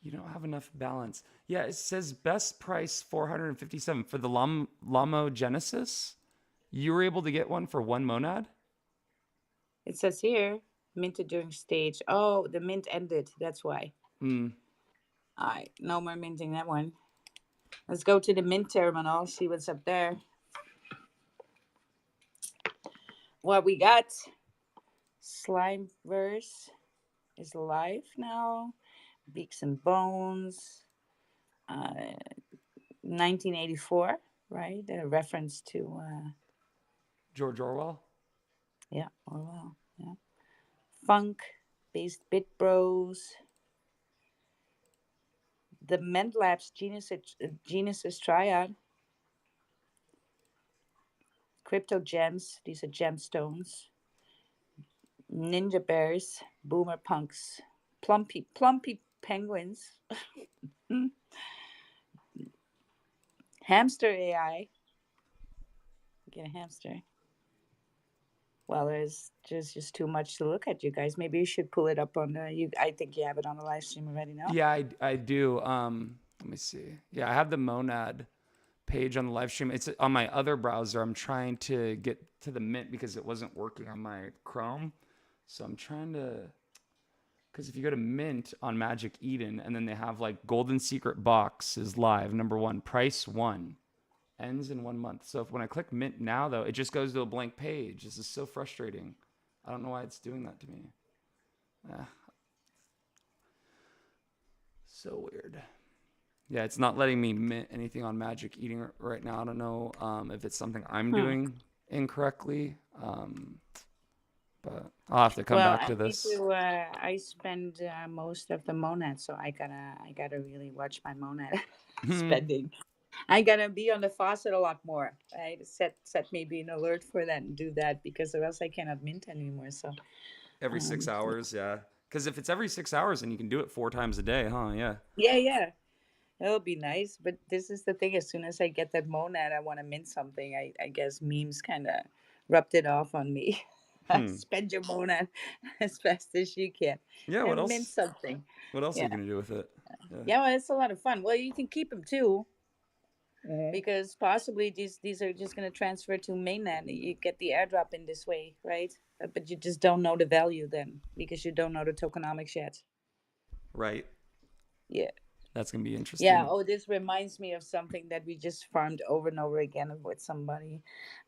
You don't have enough balance. Yeah, it says best price 457 for the Lamo Genesis. You were able to get one for one monad? It says here, minted during stage. Oh, the mint ended. That's why. Mm. All right, no more minting that one. Let's go to the mint terminal, see what's up there. What we got? Slimeverse is live now. Beaks and Bones. 1984, right? A reference to, George Orwell? yeah, Orwell. Yeah. Funk based Bit Bros. The Ment Labs Genesis Triad. Crypto Gems. These are gemstones. Ninja Bears. Boomer Punks. Plumpy Penguins. Hamster AI. Get a hamster. Well, there's just too much to look at, you guys. Maybe you should pull it up on the. You, I think you have it on the live stream already. No. Yeah, I do. Let me see. Yeah, I have the monad page on the live stream. It's on my other browser. I'm trying to get to the Mint because it wasn't working on my Chrome. So I'm trying to, because if you go to Mint on Magic Eden, and then they have like Golden Secret Box is live, #1, price 1, ends in 1 month. So when I click Mint now, though, it just goes to a blank page. This is so frustrating. I don't know why it's doing that to me. So weird. Yeah, it's not letting me mint anything on Magic Eden right now. I don't know if it's something I'm doing incorrectly, but I'll have to come Well, back I to need this. to. I spend most of the monad, so I gotta really watch my monad spending. I gotta be on the faucet a lot more. I set maybe an alert for that and do that because or else I cannot mint anymore. So Every six um, hours, yeah. Because if it's every 6 hours, then you can do it 4 times a day, huh? Yeah. yeah, yeah, that'll be nice. But this is the thing: as soon as I get that monad, I want to mint something. I guess memes kind of rubbed it off on me. Hmm. Spend your monad as fast as you can Yeah. What and mint else? something. What else are Yeah, you gonna do with it? Yeah. yeah. Well, it's a lot of fun. Well, you can keep them too. Mhm. Because possibly these are just going to transfer to mainland. You get the airdrop in this way, right? But you just don't know the value then because you don't know the tokenomics yet. Right. Yeah. That's gonna be Yeah. interesting. Oh, this reminds me of something that we just farmed over and over again with somebody.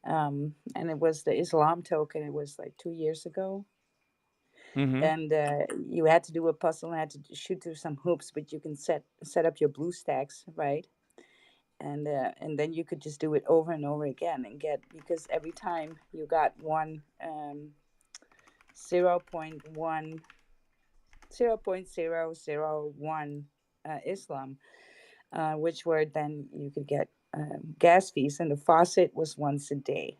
And it was the Islam token. It was like 2 years ago. Mm-hmm. And you had to do a puzzle and had to shoot through some hoops, but you can set up your blue stacks, right? And then you could just do it over and over again and get because every time you got one 0.1 0.001 Islam, which were then you could get gas fees, and the faucet was once a day,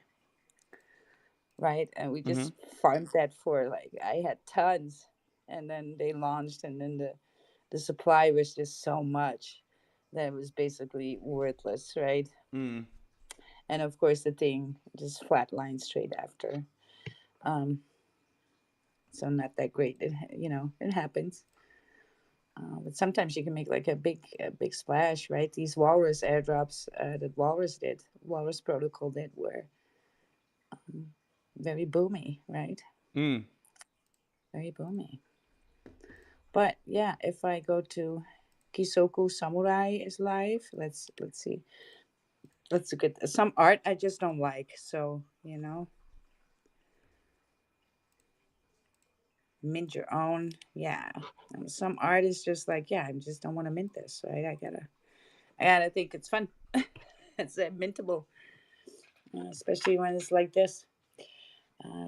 right? And we Mm-hmm. just farmed that for like I had tons, and then they launched, and then the supply was just so much that it was basically worthless, right? Mm. And of course the thing just flatlined straight after. um so not that great. It happens. But sometimes you can make like a big splash, right? These walrus airdrops that walrus protocol did were very boomy, right? Mm. Very boomy. But yeah, if I go to Kisoku Samurai is live, let's see. Let's look at some art I just don't like, so mint your own. Yeah. And some artists just like, yeah, I just don't want to mint this, right? I gotta think it's fun. It's mintable, especially when it's like this.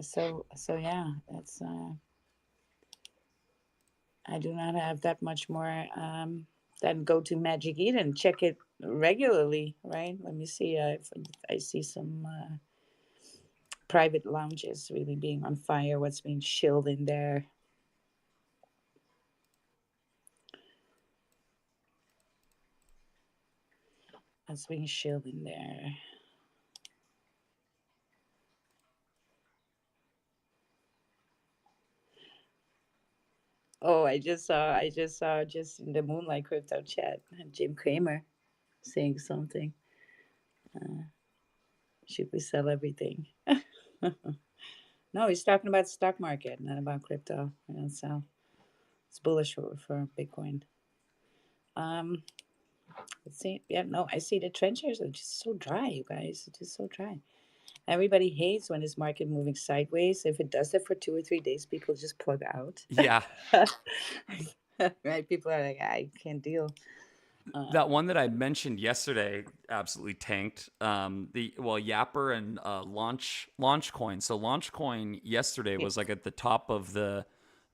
So yeah, that's I do not have that much more than go to Magic Eden, check it regularly, right? Let me see if I see some private lounges really being on fire. What's being shilled in there? What's being shilled in there? Oh, I just saw just in the Moonlight Crypto chat, Jim Cramer saying something. Should we sell everything? No, he's talking about the stock market, not about crypto. So it's bullish for Bitcoin. Um, let's see. Yeah, no, I see the trend shares are just so dry, you guys. It's just so dry. Everybody hates when this market moving sideways. If it does that for 2 or 3 days, people just plug out. Yeah. Right? People are like, I can't deal. That one that I mentioned yesterday absolutely tanked. Yapper and Launch Coin. So Launch Coin yesterday Yeah. was like at the top of the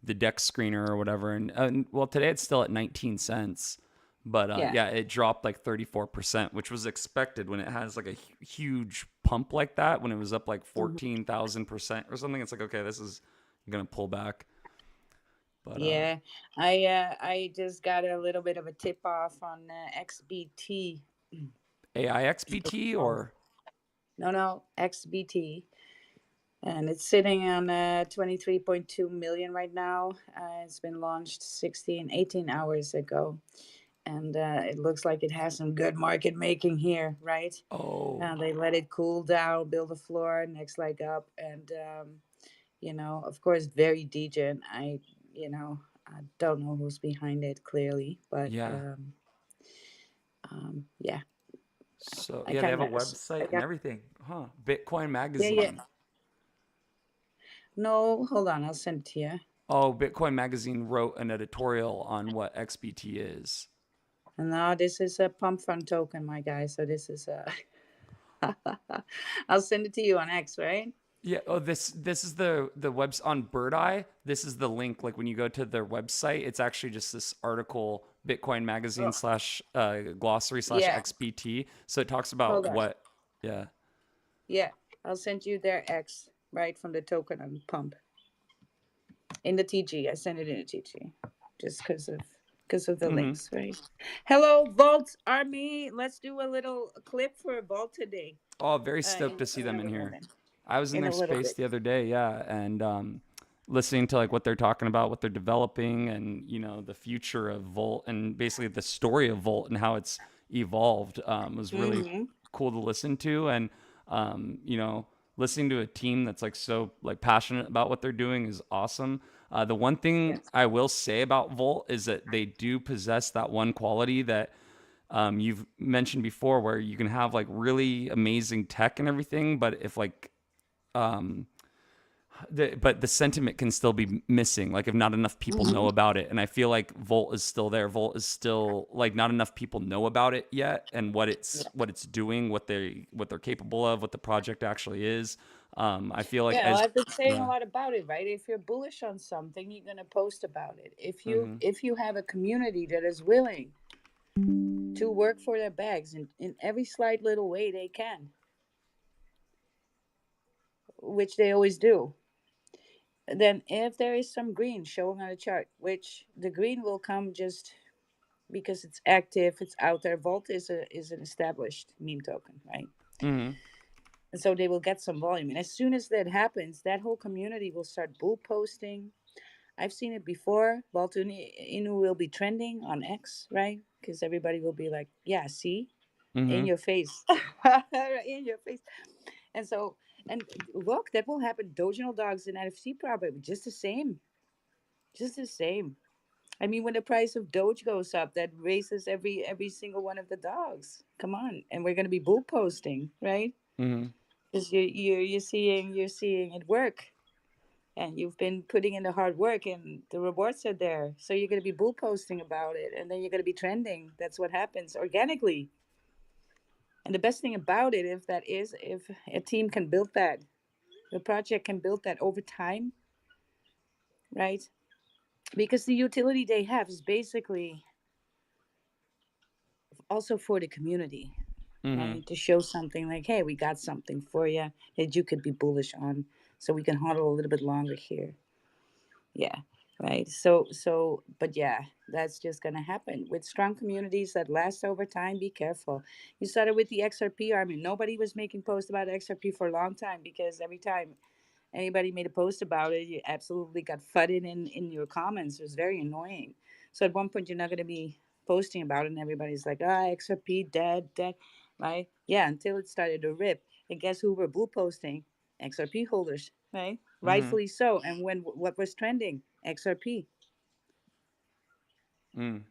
deck screener or whatever, and well, today it's still at 19 cents. But Yeah. yeah, it dropped like 34%, which was expected when it has like a huge pump like that. When it was up like Mhm. 14,000% or something, it's like, okay, this is gonna pull back. But Yeah, I just got a little bit of a tip off on XBT. AIXBT Oh, or no, no, XBT, and it's sitting on 23.2 million right now. It's been launched 18 hours ago, and it looks like it has some good market making here, right? Oh, They let it cool down, build a floor, next leg up, and of course, very degen. I don't know who's behind it clearly, but yeah. yeah, So I yeah, they have kind a of, I website and got, everything, huh? Bitcoin yeah, yeah. Magazine. No, hold on, I'll send it to you. Oh, Bitcoin Magazine wrote an editorial on what XBT is. No, this is a pump fund token, my guy. So this is a. I'll send it to you on X, right? Yeah. Oh, this is the webs on Bird Eye. This is the link. Like when you go to their website, it's actually just this article, Bitcoin Magazine Oh, slash glossary slash yeah. XBT. So it talks Hold about on. what. Yeah. Yeah, I'll send you their X right from the token on pump in the TG. I sent it in the TG just because of the Mm-hmm. links, right? Hello, Vault Army. Let's do a little clip for Vault today. Oh, very In stoked to see them in another here. moment, I was in in their a little space bit. the other day, yeah, and listening to like what they're talking about, what they're developing, and the future of Volt, and basically the story of Volt and how it's evolved was really Mm-hmm. cool to listen to, and listening to a team that's like so like passionate about what they're doing is awesome. The one thing Yes. I will say about Volt is that they do possess that one quality that you've mentioned before, where you can have like really amazing tech and everything, but if like but the sentiment can still be missing, like if not enough people know Mm-hmm. about it. And I feel like Volt is still there. Volt is still like not enough people know about it yet, and what it's doing, what they're capable of, what the project actually is. I feel like Yeah, well, as I've been saying a yeah. lot about it, right? If you're bullish on something, you're gonna post about it. If you Mm-hmm. if you have a community that is willing to work for their bags in every slight little way they can, which they always do, then if there is some green showing on a chart, which the green will come just because it's active, it's out there. Volt is an established meme token, right? Mm-hmm. And so they will get some volume. And as soon as that happens, that whole community will start bull posting. I've seen it before. Balto Inu will be trending on X, right? Because everybody will be like, yeah, see, in Mm-hmm. your face, in your face. And so, and look, that will happen. Doginal dogs and NFC probably just the same, just the same. I mean, when the price of Doge goes up, that raises every single one of the dogs. Come on, and we're gonna be bull posting, right? Mm-hmm. Because you're seeing it work, and you've been putting in the hard work, and the rewards are there. So you're gonna be bull posting about it, and then you're gonna be trending. That's what happens organically. And the best thing about it, if a team can build that, the project can build that over time, right? Because the utility they have is basically also for the community, Mm-hmm. right? To show something like, hey, we got something for you that you could be bullish on, so we can hodl a little bit longer here. Yeah, right. But yeah, that's just gonna happen with strong communities that last over time. Be careful. You started with the XRP army. Nobody was making posts about XRP for a long time because every time anybody made a post about it, you absolutely got fudded in your comments. It was very annoying. So at one point, you're not going to be posting about it, and everybody's like, ah, XRP dead, dead, right? Yeah, until it started to rip. And guess who were bull posting? XRP holders, right? Mm-hmm. Rightfully so. And when what was trending? XRP. Mm.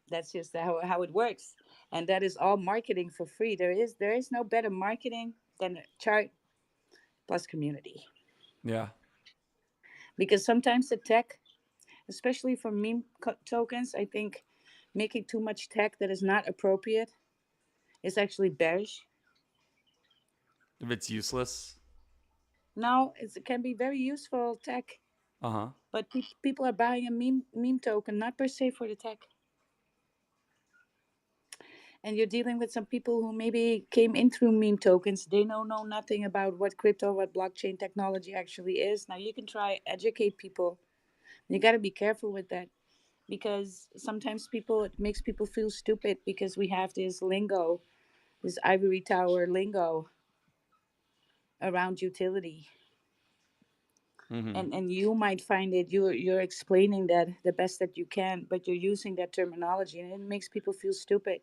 That's just how it works. And that is all marketing for free. There is no better marketing than a chart plus community. Yeah. Because sometimes the tech, especially for meme tokens, I think making too much tech that is not appropriate is actually bearish. If it's useless. Now it can be very useful tech, Uh-huh. but people are buying a meme token not per se for the tech. And you're dealing with some people who maybe came in through meme tokens. They know nothing about what crypto, what blockchain technology actually is. Now you can try educate people. You got to be careful with that because sometimes people it makes people feel stupid because we have this lingo, this ivory tower lingo around utility. Mm-hmm. And you might find it, you're explaining that the best that you can, but you're using that terminology and it makes people feel stupid.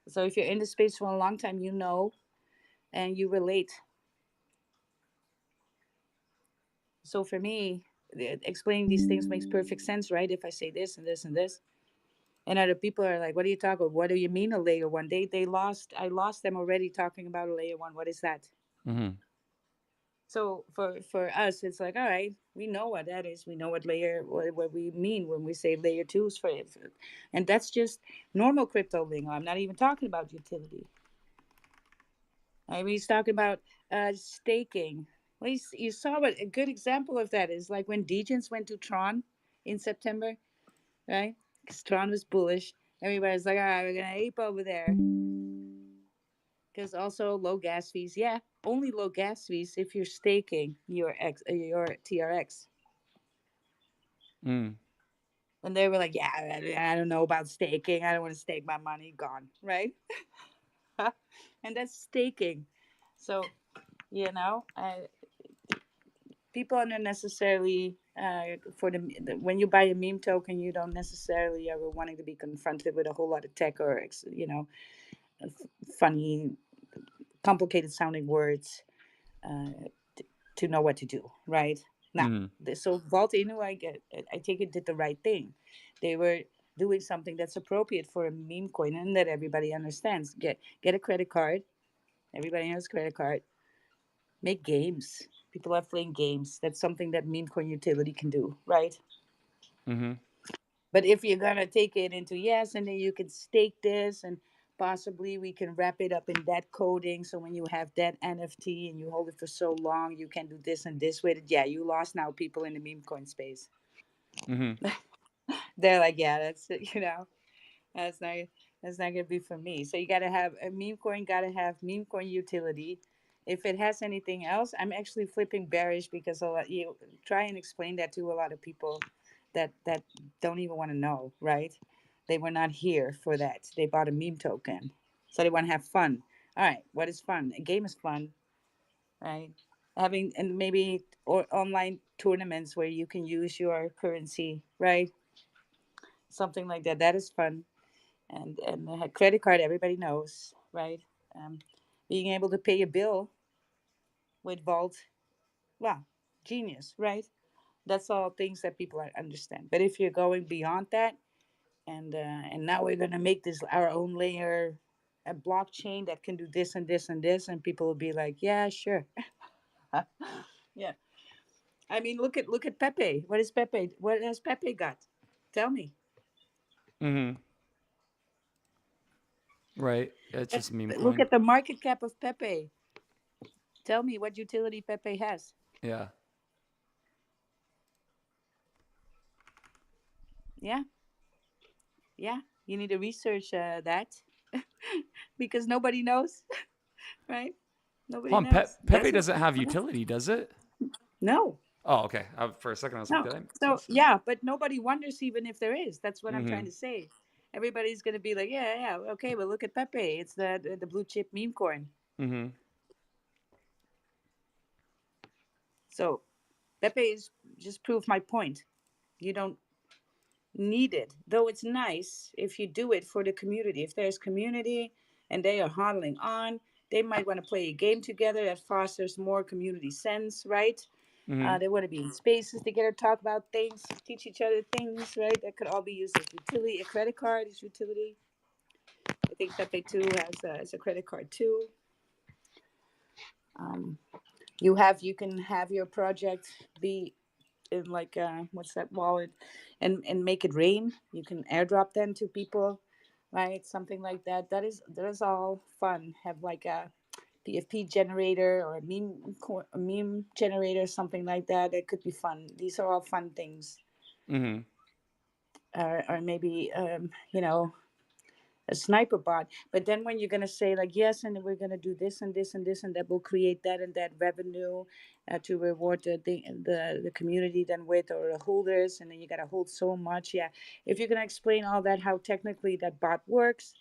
So if you're in the space for a long time, you know, and you relate. So for me, explaining these things makes perfect sense, right? If I say this and this and this, and other people are like, "What are you talking about? What do you mean a layer one?" They lost. I lost them already talking about a layer one. What is that? Mm-hmm. So for us, it's like, all right, we know what that is. We know what layer what we mean when we say layer twos for it, and that's just normal crypto lingo. I'm not even talking about utility. I mean, he's talking about staking. Well, you saw what a good example of that is, like when Degens went to Tron in September, right? Because Tron was bullish. Everybody's like, all right, we're gonna ape over there. Because also low gas fees. Yeah, only low gas fees if you're staking your TRX. Mm. And they were like, yeah, I don't know about staking. I don't want to stake my money. Gone, right? And that's staking. So, you know, people are not necessarily for when you buy a meme token, you don't necessarily ever wanting to be confronted with a whole lot of tech or funny, complicated sounding words uh, to know what to do, right? Now, Mm-hmm. so Vault Inu, I take it did the right thing. They were doing something that's appropriate for a meme coin and that everybody understands. Get a credit card. Everybody has a credit card. Make games. People are playing games. That's something that meme coin utility can do, right? Mm-hmm. But if you're gonna take it into yes, and then you can stake this, and possibly we can wrap it up in that coding. So when you have that NFT and you hold it for so long, you can do this and this with it. Yeah, you lost now people in the meme coin space. Mm-hmm. They're like, yeah, that's it, that's not that's not gonna be for me. So you gotta have a meme coin, gotta have meme coin utility. If it has anything else, I'm actually flipping bearish because you try and explain that to a lot of people that don't even want to know, right? They were not here for that. They bought a meme token, so they want to have fun. All right, what is fun? A game is fun, right? Having and maybe or online tournaments where you can use your currency, right? Something like that. That is fun and a credit card everybody knows, right? um, Being able to pay a bill with Vault, wow, genius, right? That's all things that people understand. But if you're going beyond that, and now we're gonna make this our own layer, a blockchain that can do this and this and this, and people will be like, yeah, sure. Yeah, I mean, look at Pepe. What is Pepe? What has Pepe got? Tell me. Mm-hmm. Right. It's just a meme Look coin. at the market cap of Pepe. Tell me what utility Pepe has. Yeah. Yeah, yeah, you need to research that because nobody knows, right? Nobody Hold on. knows. Pepe That's it. doesn't have utility, does it? No, Oh, okay. For a second, I was like, no. did I So miss it? yeah, but nobody wonders even if there is. That's what I'm trying Mm-hmm. to say. Everybody's gonna be like, yeah, yeah, okay, but look at Pepe. It's the blue chip meme coin. Mm-hmm. So Pepe is just proved my point. You don't need it, though. It's nice if you do it for the community. If there's community and they are hodling on, they might want to play a game together that fosters more community sense, right? Mm-hmm. They want to be in spaces together, talk about things, teach each other things, right? That could all be used as utility. A credit card is utility. I think Pepe too has a credit card too. Um, you can have your project be in like what's that wallet, and make it rain. You can airdrop them to people, right? Something like that. That is all fun. Have like a PFP generator or a meme generator, something like that. It could be fun. These are all fun things. Mm-hmm. Or maybe a sniper bot. But then when you're gonna say like yes, and we're gonna do this and this and this, and that will create that and that revenue to reward the community then with or the holders, and then you gotta hold so much. Yeah, if you're gonna explain all that, how technically that bot works,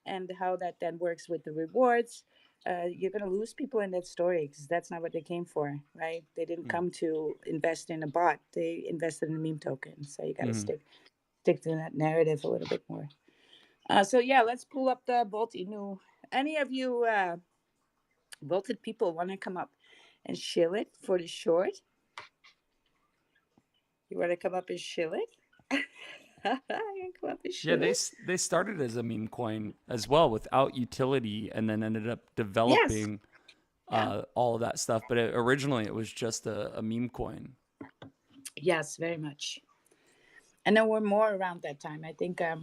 and how that then works with the rewards. you're going to lose people in that story because that's not what they came for, right? They didn't Mm. come to invest in a bot; they invested in a meme token. So you got to Mhm. stick to that narrative a little bit more. So yeah, let's pull up the Bolt Inu. Any of you Bolted people want to come up and shill it for the short? You want to come up and shill it? You can come up and Yeah, shill it. they started as a meme coin as well without utility, and then ended up Yes. developing Yeah. all of that stuff. But originally, it was just a meme coin. Yes, very much. And there were more around that time. I think a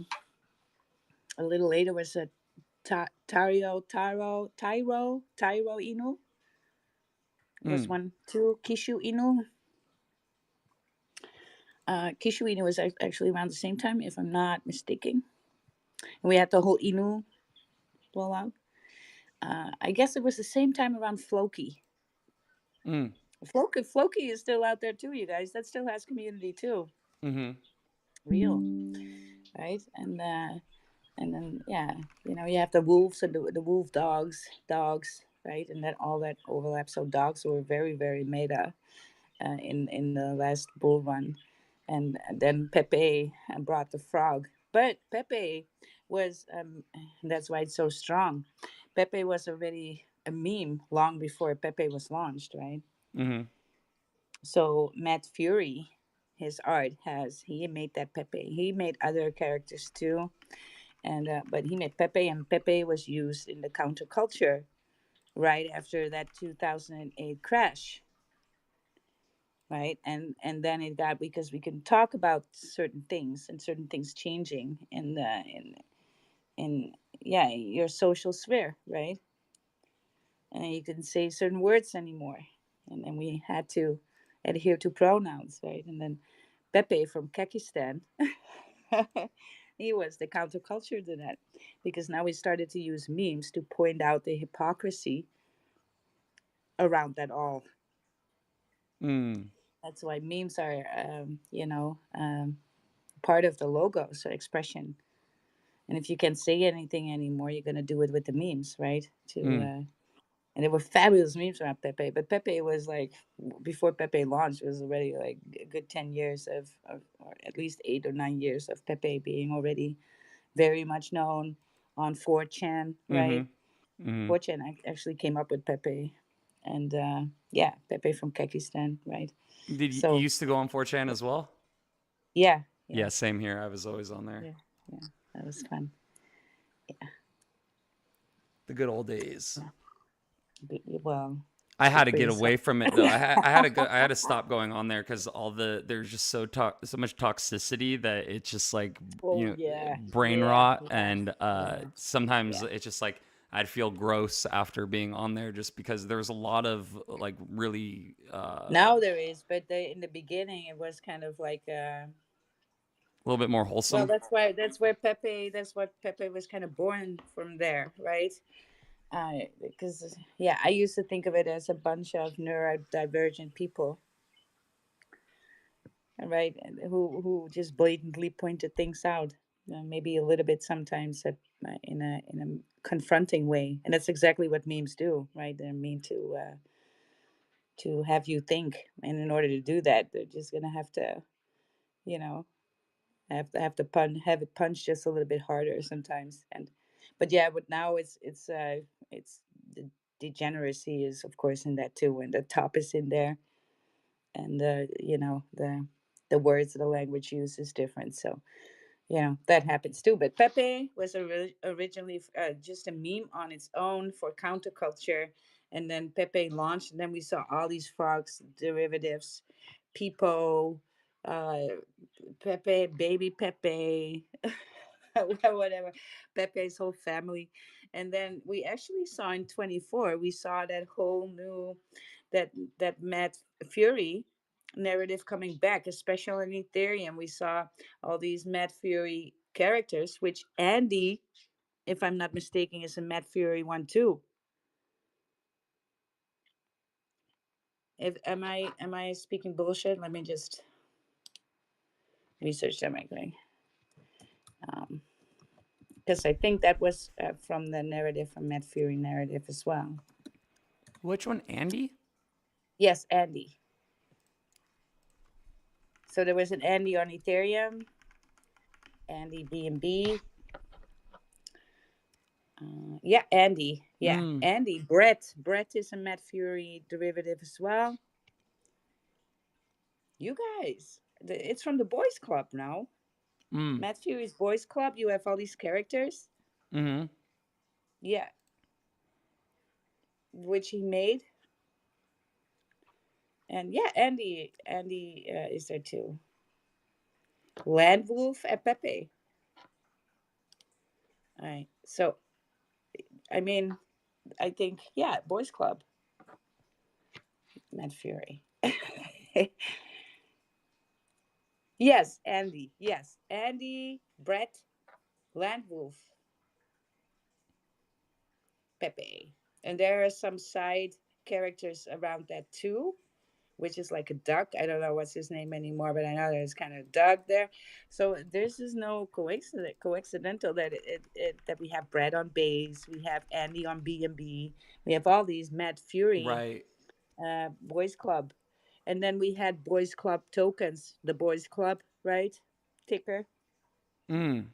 little later was a Tyro Inu was Mm. one too. Kishu Inu. Kishu Inu was actually around the same time, if I'm not mistaken. And we had the whole Inu blowout. I guess it was the same time around Floki. Mm. Floki is still out there too, you guys. That still has community too. Mm-hmm. Real, right? And then yeah, you have the wolves and the wolf dogs, right? And that all that overlaps. So dogs were very meta in the last bull run, and then Pepe brought the frog. But Pepe was that's why it's so strong. Pepe was already a meme long before Pepe was launched, right? Mm-hmm. So Matt Fury, his art has he made that Pepe. He made other characters too, and but he made Pepe, and Pepe was used in the counterculture right after that 2008 crash, right? And then it got because we can talk about certain things and certain things changing in yeah your social sphere, right? And you couldn't say certain words anymore, and then we had to adhere to pronouns, right? And then Pepe from Kekistan, he was the counterculture to that because now we started to use memes to point out the hypocrisy around that all. Mm. That's why memes are, part of the logo, so expression. And if you can't say anything anymore, you're gonna do it with the memes, right? Mm. And there were fabulous memes around Pepe, but Pepe was like before Pepe launched, it was already like a good 10 years of or at least 8 or 9 years of Pepe being already very much known on 4chan, Mm-hmm. right? Mm-hmm. 4chan actually came up with Pepe, and yeah, Pepe from Kekistan, right? Did you So used to go on 4chan as well? yeah, Yeah, yeah, same here. I was always on there. yeah, yeah, that was fun. The good old days. Well, I had to super get yourself. away from it though. I had to go. I had to stop going on there because there's just so much toxicity that it's just like Oh yeah, brain yeah, rot, yeah, and yeah, sometimes yeah. it's just like I'd feel gross after being on there just because there was a lot of like really Now there is, but in the beginning it was kind of like a little bit more well, wholesome. that's what Pepe was kind of born from there, right? Because yeah, I used to think of it as a bunch of neurodivergent people, right, and who just blatantly pointed things out, maybe a little bit sometimes in a confronting way, and that's exactly what memes do, right? They're mean to have you think, and in order to do that, they're just gonna have to, you know, have to have it punch just a little bit harder sometimes, and but yeah, but now it's the degeneracy is of course in that too, and the top is in there, and the words, the language used is different, so that happens too. But Pepe was originally just a meme on its own for counterculture, and then Pepe launched, and then we saw all these frogs derivatives, Pepo, uh, Pepe, baby Pepe, whatever, Pepe's whole family. And then we actually saw in 24, we saw that whole new, that that Matt Fury narrative coming back, especially in Ethereum. We saw all these Matt Fury characters, which Andy, if I'm not mistaken, is a Matt Fury one too. If am I speaking bullshit? Let me just research that right quick. Um, because I think that was from the narrative, from Matt Fury narrative as well. Which one, Andy? Yes, Andy. So there was an Andy on Ethereum, Andy B&B. Yeah, Andy. Yeah, Mm. Andy. Brett is a Matt Fury derivative as well. You guys, it's from the Boys Club now. Mm. Matt Fury's Boys Club. You have all these characters. Mm-hmm. Yeah, which he made. And yeah, Andy is there too. Landwolf and Pepe. All right. So I mean, I think yeah, Boys Club, Matt Fury. Yes, Andy. Yes, Andy, Brett, Landwolf, Pepe, and there are some side characters around that too, which is like a duck. I don't know what's his name anymore, but I know there's kind of a duck there. So this is no coincidental that that we have Brett on bass, we have Andy on B&B, we have all these Mad Fury Right. Boys Club, and then we had Boys Club tokens, the Boys Club, right? Ticker, Mm.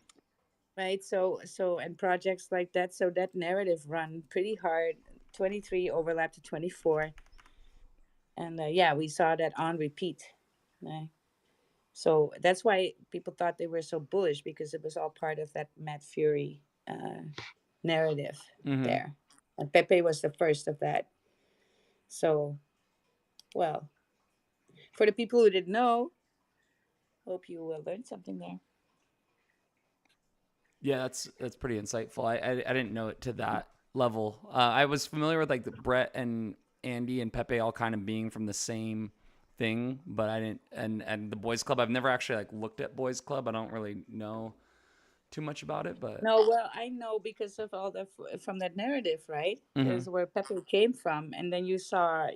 right? So and projects like that. So that narrative run pretty hard. 23 overlap to 24, and yeah, we saw that on repeat. Right? So that's why people thought they were so bullish because it was all part of that Mad Fury narrative Mm-hmm. there. And Pepe was the first of that. So, well, for the people who didn't know, hope you learned something there. Yeah, that's pretty insightful. I didn't know it to that level. I was familiar with like the Brett and Andy and Pepe all kind of being from the same thing, but I didn't. And the Boys Club, I've never actually like looked at Boys Club. I don't really know too much about it, but No, well, I know because of all the from that narrative, right? mm-hmm. Is where Pepe came from, and then you saw,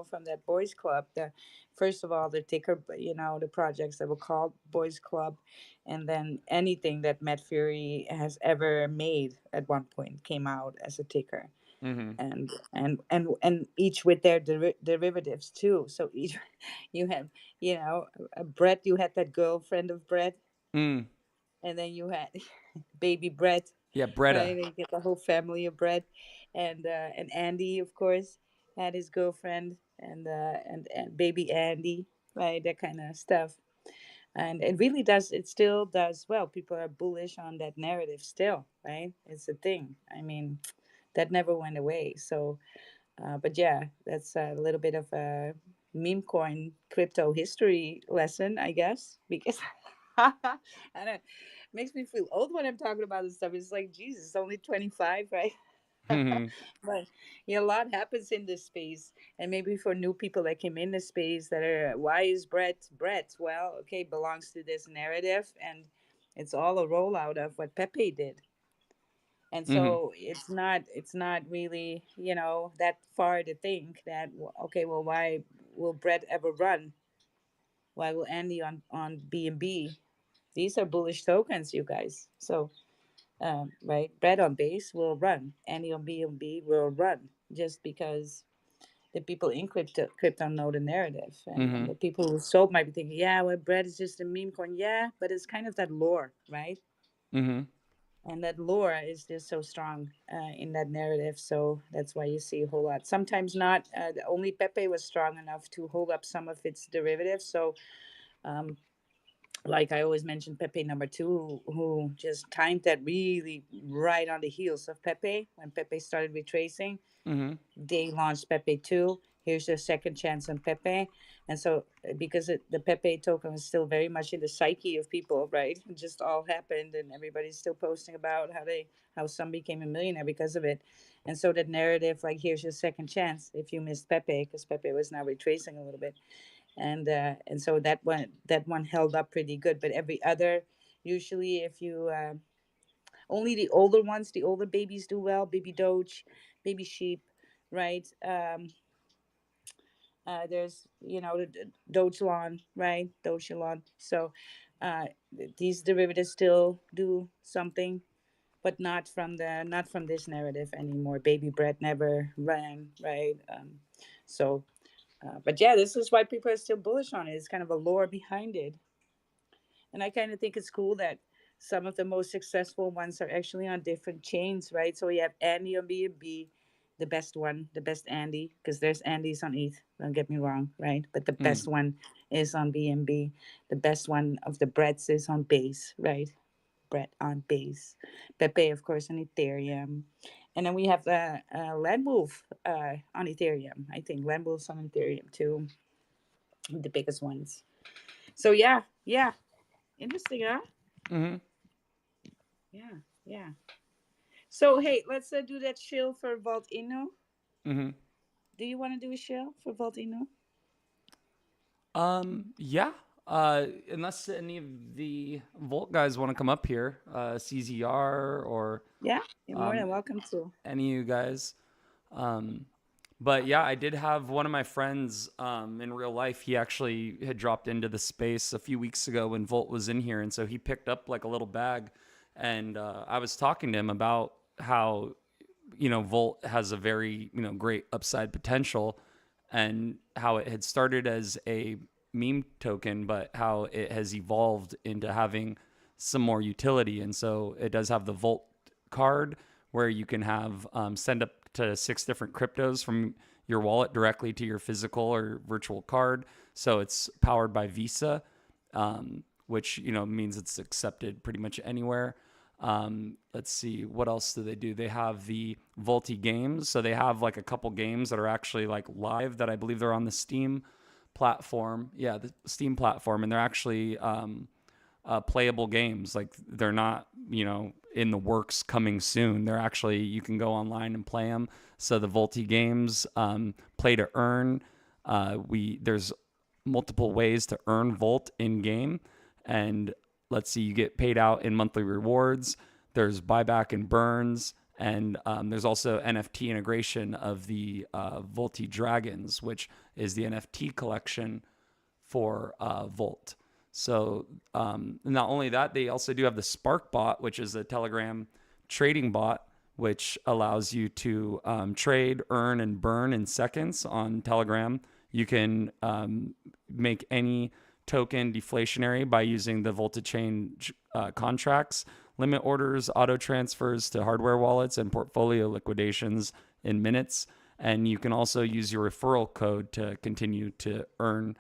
from that boys club. The first of all, the ticker, the projects that were called Boys Club, and then anything that Matt Fury has ever made at one point came out as a ticker, Mm-hmm. and each with their derivatives too. So each, you had, Brett, you had that girlfriend of Brett, Mm. and then you had baby Brett, Yeah, Bretta. right? And you get the whole family of Brett, and Andy, of course, had his girlfriend, and baby Andy, right? That kind of stuff. And it really does. It still does well. People are bullish on that narrative still, right? It's a thing. I mean, that never went away. So, but yeah, that's a little bit of a meme coin crypto history lesson, I guess, because I don't. Makes me feel old when I'm talking about this stuff. It's like Jesus, only 25, right? Mm-hmm. But a lot happens in this space, and maybe for new people that came in the space that are, why is Brett? Well, okay, belongs to this narrative, and it's all a rollout of what Pepe did, and Mm-hmm. so it's not really that far to think that, okay, well, why will Brett ever run? Why will Andy on B&B? These are bullish tokens, you guys. So right, Brett on base will run, Andy on B&B will run, just because the people in crypto know the narrative, and Mm-hmm. the people who sold might be thinking, yeah, well, Brett is just a meme coin. Yeah, but it's kind of that lore, right? Mm-hmm. And that lore is just so strong in that narrative, so that's why you see a whole lot. Sometimes not, only Pepe was strong enough to hold up some of its derivatives. So um, like I always mention, Pepe number two, who just timed that really right on the heels of Pepe. When Pepe started retracing, Mm-hmm. they launched Pepe 2. Here's your second chance on Pepe. And so, because the Pepe token is still very much in the psyche of people, right? It just all happened, and everybody's still posting about how some became a millionaire because of it. And so, that narrative, like, here's your second chance if you missed Pepe, because Pepe was now retracing a little bit. And so that one held up pretty good. But every other, usually, if you only the older ones, the older babies do well. Baby Doge, baby sheep, right? There's the Doge lawn, right? Doge lawn. So these derivatives still do something. but not from this narrative anymore. Baby Brett never ran, right? But yeah, this is why people are still bullish on it. It's kind of a lore behind it, and I kind of think it's cool that some of the most successful ones are actually on different chains, right? So we have Andy on B&B, the best one, the best Andy, because there's Andy's on ETH. Don't get me wrong, right? But the Mm. best one is on B&B. The best one of the Breads is on Base, right? Bread on Base. Pepe, of course, on Ethereum. And then we have Land Wolf on Ethereum. I think Land Wolf's on Ethereum too, the biggest ones. So yeah, yeah, interesting, huh? Hmm. Yeah, yeah. So hey, let's do that shill for Vault Inno. Hmm. Do you want to do a shill for Vault Inno? Yeah. Unless any of the Volt guys want to come up here, CZR or Yeah, you're more um, than welcome to. any of you guys. Um, but yeah, I did have one of my friends in real life. He actually had dropped into the space a few weeks ago when Volt was in here, and so he picked up like a little bag, and I was talking to him about how Volt has a very great upside potential, and how it had started as a meme token, but how it has evolved into having some more utility. And so it does have the Volt card where you can have send up to 6 different cryptos from your wallet directly to your physical or virtual card. So it's powered by Visa, which means it's accepted pretty much anywhere. Let's see, what else do they do? They have the Volti games, so they have like a couple games that are actually like live that I believe they're on the Steam platform. Yeah, the Steam platform, and they're actually playable games. Like they're not, in the works coming soon. They're actually, you can go online and play them. So the Volti games, play to earn. There's multiple ways to earn Volt in game, and let's see, you get paid out in monthly rewards. There's buyback and burns, and there's also NFT integration of the Volti Dragons, which is the NFT collection for Volt. So not only that, they also do have the Spark bot, which is a Telegram trading bot, which allows you to trade, earn, and burn in seconds on Telegram. You can make any token deflationary by using the Volta chain contracts, limit orders, auto transfers to hardware wallets, and portfolio liquidations in minutes. And you can also use your referral code to continue to earn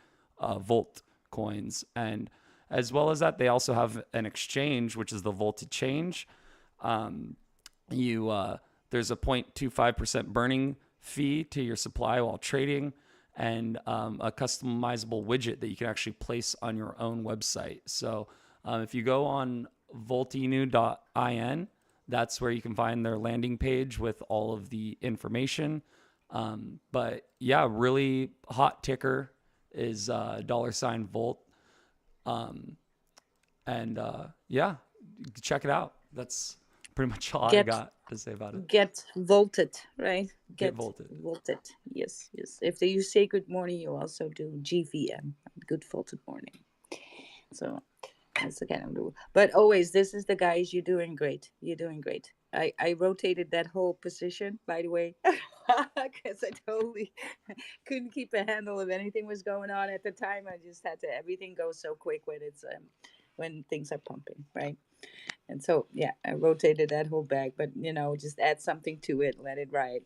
Volt coins. And as well as that, they also have an exchange, which is the Volta Change. You There's a 0.25% burning fee to your supply while trading, and a customizable widget that you can actually place on your own website. So if you go on voltinu.in, that's where you can find their landing page with all of the information. But yeah, really hot ticker is $Volt. Um, and yeah, check it out. That's pretty much all I Get got to say about it. get volted, right? Get Get volted. volted. Yes, yes. If you say good morning, you also do GVM, good vaulted morning. So that's the kind of rule. But always, this is the guys. You're doing great. You're doing great. I rotated that whole position, by the way, because I totally couldn't keep a handle of anything was going on at the time. I just had to. Everything goes so quick when it's when things are pumping, right? And so yeah, I rotated that whole bag, but just add something to it, let it ride.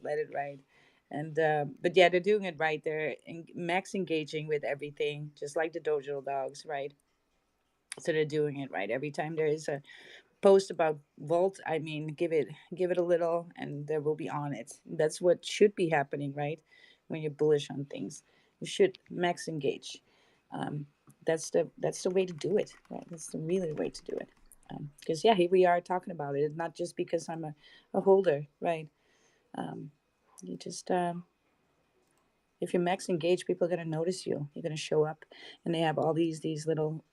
And but yeah, they're doing it right. They're max engaging with everything, just like the Dojo dogs, right? So they're doing it right. Every time there is a post about Volt, I mean, give it a little, and they will be on it. That's what should be happening, right? When you're bullish on things, you should max engage. Um, that's the way to do it. Right? That's the really way to do it. Because yeah, here we are talking about it. Not just because I'm a holder, right? Um, you just if you max engage, people are gonna notice you. You're gonna show up, and they have all these little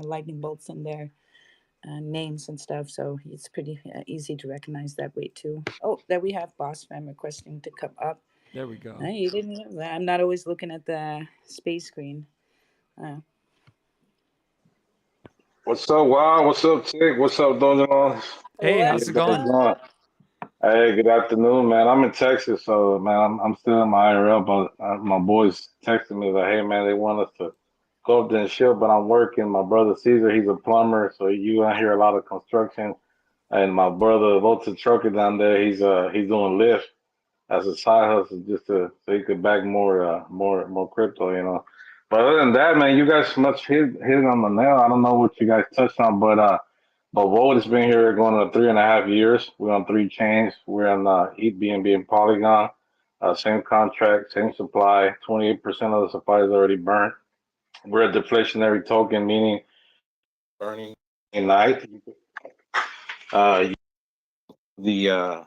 lightning bolts in there names and stuff. So it's pretty easy to recognize that way too. Oh, there we have Boss Fam requesting to come up. There we go. You didn't have that. I'm not always looking at the space screen. Uh, What's up, Wild? What's up, Tick? What's up, Dojan? Hey, How how's What's you it guys going? up? doing? Hey, good afternoon, man. I'm in Texas, so man, I'm still in my IRL, but my boys texted me like, hey, man, they want us to go up there and chill, but I'm working. My brother Caesar, he's a plumber, so you gonna hear a lot of construction. And my brother, Volta Trucker down there, he's doing lift as a side hustle just to so he could back more crypto, you know. But other than that, man, you guys much hit it on the nail. I don't know what you guys touched on, but Vogue has been here going on 3.5 years. We're on three chains. We're on Eat BNB and Polygon. Same contract, same supply. 28% of the supply is already burnt. We're a deflationary token, meaning burning day and night. You, the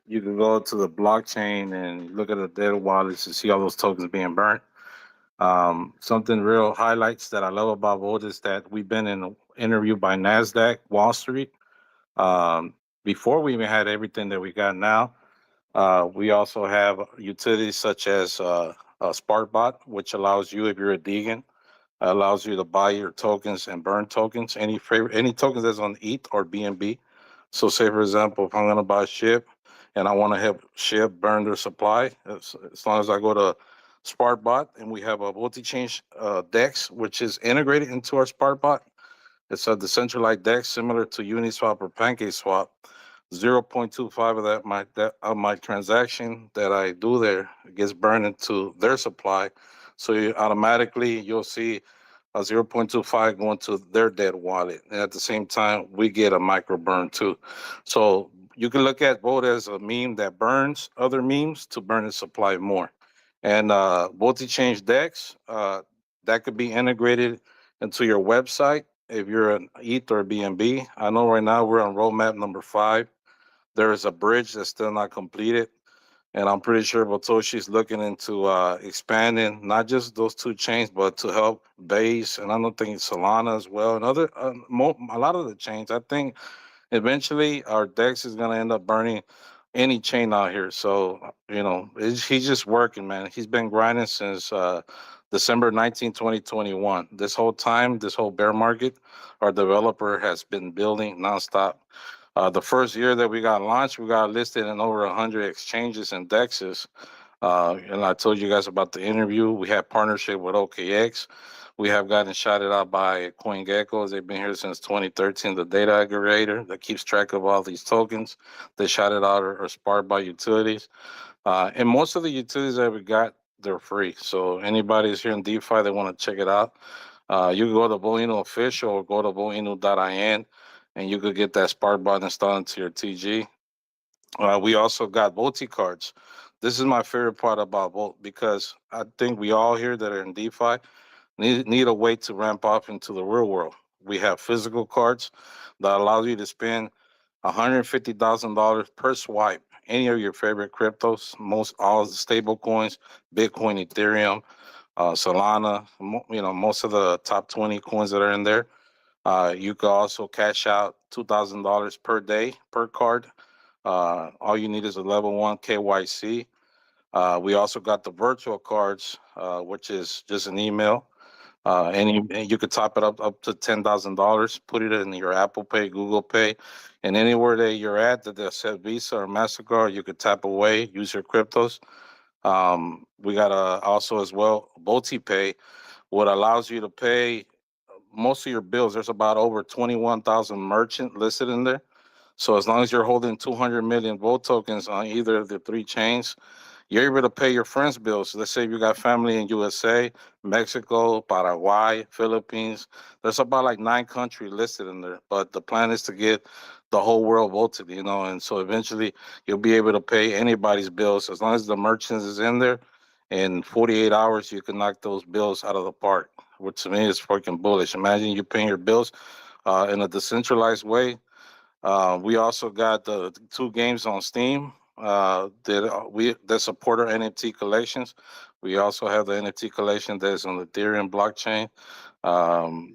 you can go to the blockchain and look at the data wallets to see all those tokens being burnt. Something real highlights that I love about Volt is that we've been in an interview by Nasdaq, Wall Street. Um, Before we even had everything that we got now, we also have utilities such as SparkBot, which allows you, if you're a Deegan, allows you to buy your tokens and burn tokens. Any tokens that's on ETH or BNB. So, say for example, if I'm going to buy SHIB and I want to help SHIB burn their supply, as long as I go to SparkBot and we have a multi-chain DEX, which is integrated into our SparkBot. It's a decentralized DEX similar to Uniswap or PancakeSwap. 0.25 of my transaction that I do there gets burned into their supply. So you'll see a 0.25 going to their dead wallet. And at the same time, we get a micro burn too. So you can look at Volt as a meme that burns other memes to burn its supply more. And multi-change DEX, that could be integrated into your website if you're an ETH or BNB. I know right now we're on roadmap number 5. There is a bridge that's still not completed. And I'm pretty sure Botoshi's looking into expanding not just those two chains, but to help Base and I don't think Solana as well, and other a lot of the chains. I think eventually our Dex is gonna end up burning any chain out here. So he's just working, man. He's been grinding since December 19, 2021. This whole time, this whole bear market, our developer has been building nonstop. The first year that we got launched, we got listed in over 100 exchanges and dexes. And I told you guys about the interview. We have partnership with OKX. We have gotten shouted out by CoinGecko. They've been here since 2013, the data aggregator that keeps track of all these tokens. They shouted out or sparked by utilities. And most of the utilities that we got, they're free. So anybody who's here in DeFi, they want to check it out. You can go to Bolino Official or go to Bolino.in and you could get that Spark bot installed into your TG. We also got Volti cards. This is my favorite part about Volt because I think we all here that are in DeFi need a way to ramp up into the real world. We have physical cards that allow you to spend $150,000 per swipe. Any of your favorite cryptos, most all the stable coins, Bitcoin, Ethereum, Solana, most of the top 20 coins that are in there. You can also cash out $2,000 per day per card. All you need is a level 1 KYC. We also got the virtual cards, which is just an email. And you could top it up to $10,000. Put it in your Apple Pay, Google Pay, and anywhere that you're at that they said Visa or Mastercard, you could tap away, use your cryptos. We got also as well Bolti Pay, what allows you to pay most of your bills. There's about over 21,000 merchant listed in there. So as long as you're holding 200 million Volt tokens on either of the three chains, you're able to pay your friends' bills. Let's say you got family in USA, Mexico, Paraguay, Philippines. There's about like 9 countries listed in there. But the plan is to get the whole world voted, and so eventually you'll be able to pay anybody's bills as long as the merchants is in there. In 48 hours, you can knock those bills out of the park, which to me is freaking bullish. Imagine you paying your bills in a decentralized way. We also got the 2 games on Steam that support our NFT collections. We also have the NFT collection that's on the Ethereum blockchain.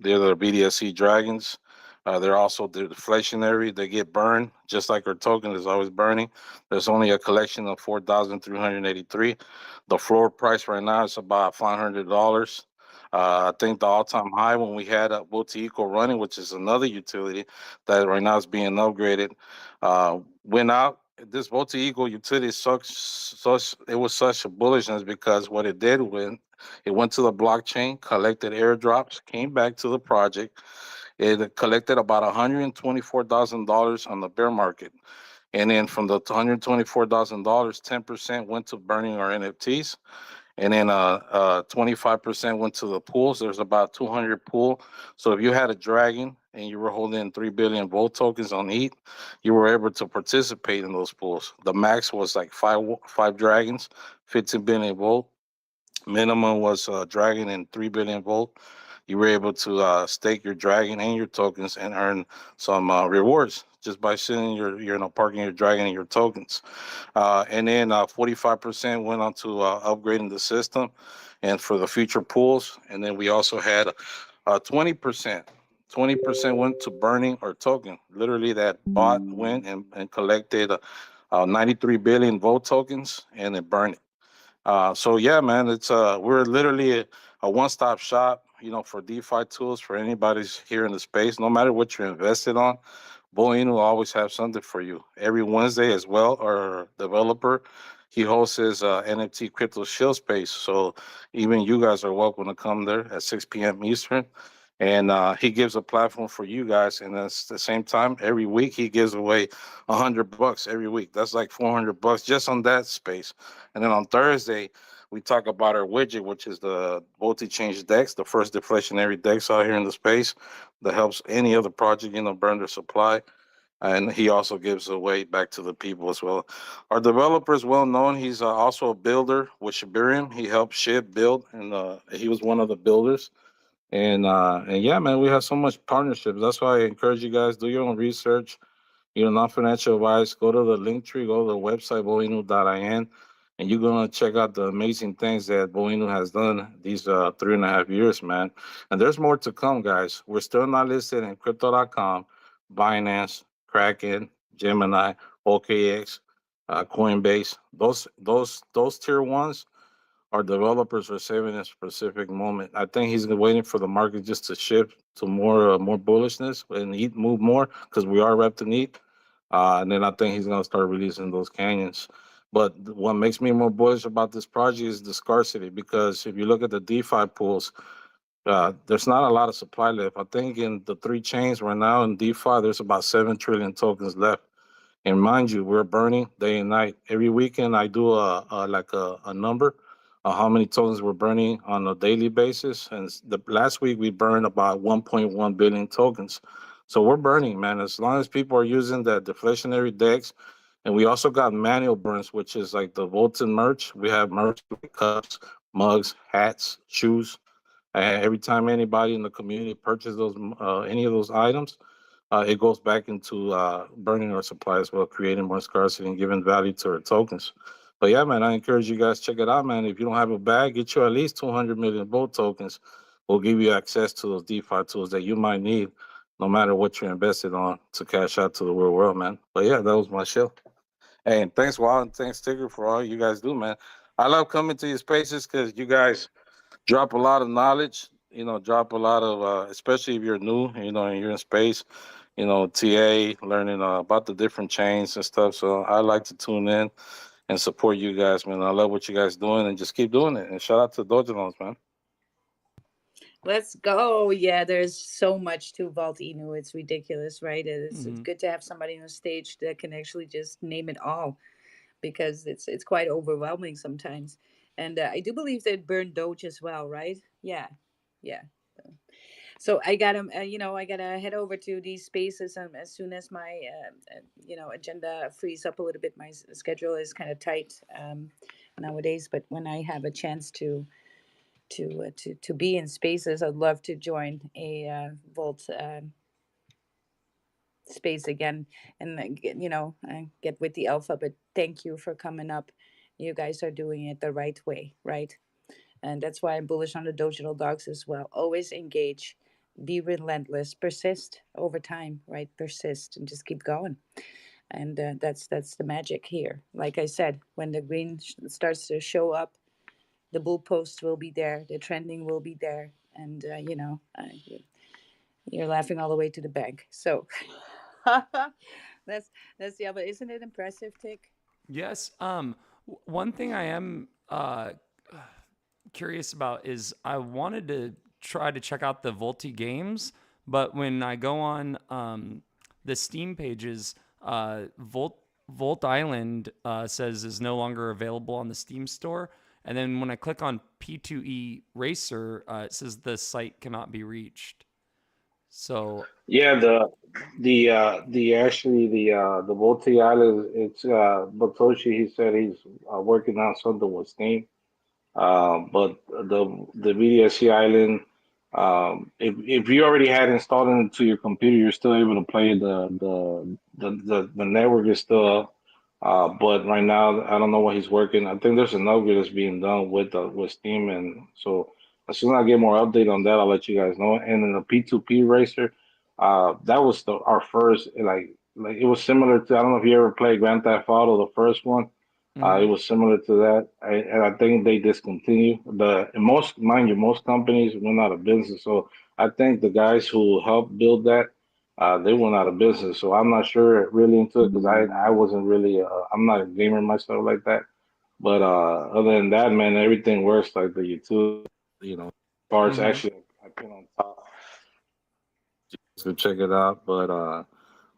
They're the BDSC dragons. They're deflationary. They get burned just like our token is always burning. There's only a collection of 4,383. The floor price right now is about $500. I think the all-time high when we had Botico running, which is another utility that right now is being upgraded, went out. This Botico utility such it was such a bullishness because what it did when it went to the blockchain, collected airdrops, came back to the project. It collected about $124,000 on the bear market. And then from the $124,000, 10% went to burning our NFTs. And then 25% went to the pools. There's about 200 pool. So if you had a dragon and you were holding 3 billion volt tokens on ETH, you were able to participate in those pools. The max was like five dragons, 15 billion volt. Minimum was dragon and 3 billion volt. You were able to stake your dragon and your tokens and earn some rewards just by sitting parking your dragon and your tokens. And then 45% went on to upgrading the system and for the future pools. And then we also had 20%. 20% went to burning our token. Literally, that bot went and collected 93 billion volt tokens and then burned it. So yeah, man, it's we're literally a one-stop shop, for DeFi tools for anybody's here in the space. No matter what you're invested on, Boeing will always have something for you. Every Wednesday as well, our developer, he hosts his NFT crypto shield space. So even you guys are welcome to come there at 6 p.m. Eastern. And he gives a platform for you guys. And at the same time, every week he gives away $100 every week. That's like $400 just on that space. And then on Thursday, we talk about our widget, which is the multi-change DEX, the first deflationary DEX out here in the space that helps any other project, burn their supply. And he also gives away back to the people as well. Our developer is well known. He's also a builder with Shibarium. He helped Shib build, and he was one of the builders. And yeah, man, we have so much partnerships. That's why I encourage you guys, do your own research. Non-financial advice, go to the link tree, go to the website, boinu.in, and you're going to check out the amazing things that Boinu has done these 3.5 years, man. And there's more to come, guys. We're still not listed in crypto.com, Binance, Kraken, Gemini, OKX, Coinbase. Those tier ones, our developers are saving a specific moment. I think he's waiting for the market just to shift to more bullishness and move more because we are repped to ETH. And then I think he's going to start releasing those canyons. But what makes me more bullish about this project is the scarcity, because if you look at the DeFi pools, there's not a lot of supply left. I think in the three chains right now in DeFi, there's about 7 trillion tokens left. And mind you, we're burning day and night. Every weekend, I do a number of how many tokens we're burning on a daily basis. And the last week we burned about 1.1 billion tokens. So we're burning, man. As long as people are using that deflationary DEX, and we also got manual burns, which is like the Volton merch. We have merch like cups, mugs, hats, shoes. And every time anybody in the community purchases those any of those items, it goes back into burning our supply as well, creating more scarcity and giving value to our tokens. But yeah, man, I encourage you guys check it out, man. If you don't have a bag, get you at least 200 million Volt tokens. We'll give you access to those DeFi tools that you might need, no matter what you're invested on, to cash out to the real world, man. But yeah, that was my show. Hey, and thanks, Wild, and thanks, Tigger, for all you guys do, man. I love coming to your spaces because you guys drop a lot of knowledge, drop a lot of, especially if you're new, and you're in space, TA, learning about the different chains and stuff. So I like to tune in and support you guys, man. I love what you guys doing and just keep doing it. And shout out to Dojo Loans, man. Let's go. Yeah, there's so much to Vault Inu. It's ridiculous, right? It's good to have somebody on the stage that can actually just name it all, because it's quite overwhelming sometimes. And I do believe that burn Doge as well, right? Yeah, yeah. So I gotta, I gotta head over to these spaces as soon as my, agenda frees up a little bit. My schedule is kind of tight nowadays, but when I have a chance to be in spaces, I'd love to join a Volt space again and get with the alpha. But thank you for coming up. You guys are doing it the right way, right? And that's why I'm bullish on the digital dogs as well. Always engage, be relentless, persist over time, right? Persist and just keep going. And that's the magic here. Like I said, when the green starts to show up, The bull post will be there. The trending will be there, and you're laughing all the way to the bank. So that's yeah. But isn't it impressive, Tick? Yes. One thing I am curious about is I wanted to try to check out the Volti games, but when I go on the Steam pages, Volt Island says is no longer available on the Steam store. And then when I click on P2E Racer, it says the site cannot be reached. So, Yeah, the actually the Volti Island, it's Batoshi. He said he's working on something with Steam. But the VDSC Island, if you already had installed it into your computer, you're still able to play the network is still up. But right now, I don't know what he's working. I think there's an upgrade that's being done with Steam, and so as soon as I get more update on that, I'll let you guys know. And in the P2P racer, that was our first like it was similar to, I don't know if you ever played Grand Theft Auto, the first one. It mhm. was similar to that, and I think they discontinued. Most, mind you, most companies went out of business. So I think the guys who helped build that, they went out of business. So I'm not sure really into it because I wasn't really I'm not a gamer myself like that. But other than that, man, everything works like the utility, parts. Mhm. Actually, I put on top to check it out.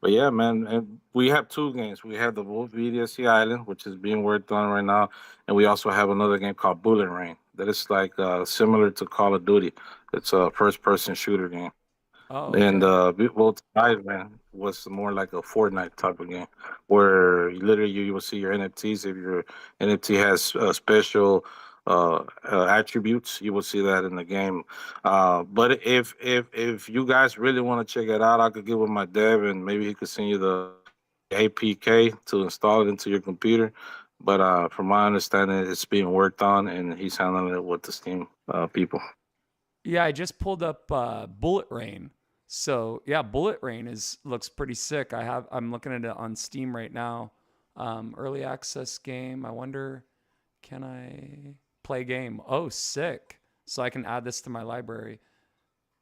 But yeah, man, and we have two games. We have the Wolf VDSC Island, which is being worked on right now, and we also have another game called Bullet Rain that is like similar to Call of Duty. It's a first-person shooter game. Oh, And okay. well, tonight, man, was more like a Fortnite type of game, where literally you will see your NFTs. If your NFT has special attributes, you will see that in the game. But if you guys really want to check it out, I could get with my dev, and maybe he could send you the APK to install it into your computer. But from my understanding, it's being worked on, and he's handling it with the Steam people. Yeah, I just pulled up Bullet Rain. So yeah, Bullet Rain is looks pretty sick. I'm looking at it on Steam right now. Early access game. I wonder, can I play game? Oh, sick. So I can add this to my library.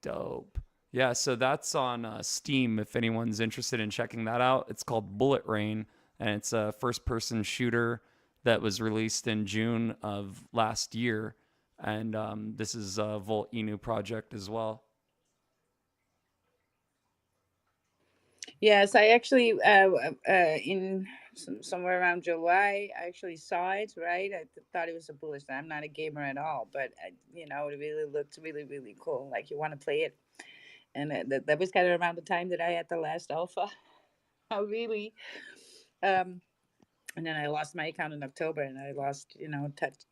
Dope. Yeah, so that's on Steam if anyone's interested in checking that out. It's called Bullet Rain, and it's a first person shooter that was released in June of last year. And this is a Volt Inu project as well. Yes, I actually in somewhere around July, I actually saw it. Right, thought it was a bullish. I'm not a gamer at all, but it really looked really really cool. Like you want to play it, and that was kind of around the time that I had the last alpha. I really. Um, and then I lost my account in October, and I lost,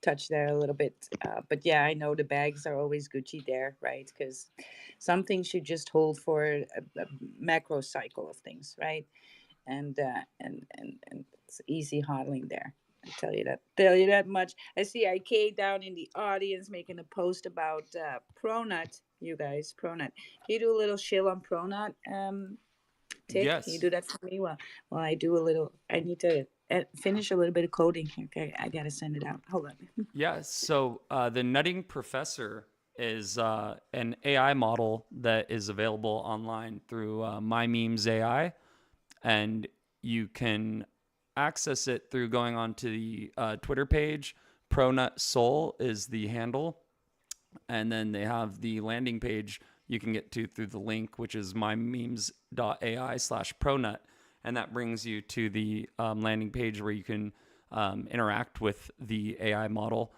touch there a little bit. But yeah, I know the bags are always Gucci there, right? Because something should just hold for a macro cycle of things, right? And it's easy hodling there. I tell you that much. I see IK down in the audience making a post about Pronut. You guys, Pronut. Can you do a little shill on Pronut? Tick, can you Yes. do that for me? Well, I do a little. I need to finish a little bit of coding here. Okay, I gotta send it out. Hold on. Yeah. So the Nutting Professor is an AI model that is available online through My Memes AI, and you can access it through going onto the Twitter page. Pronut Soul is the handle, and then they have the landing page you can get to through the link, which is mymemes.ai/pronut, and that brings you to the landing page where you can interact with the AI model.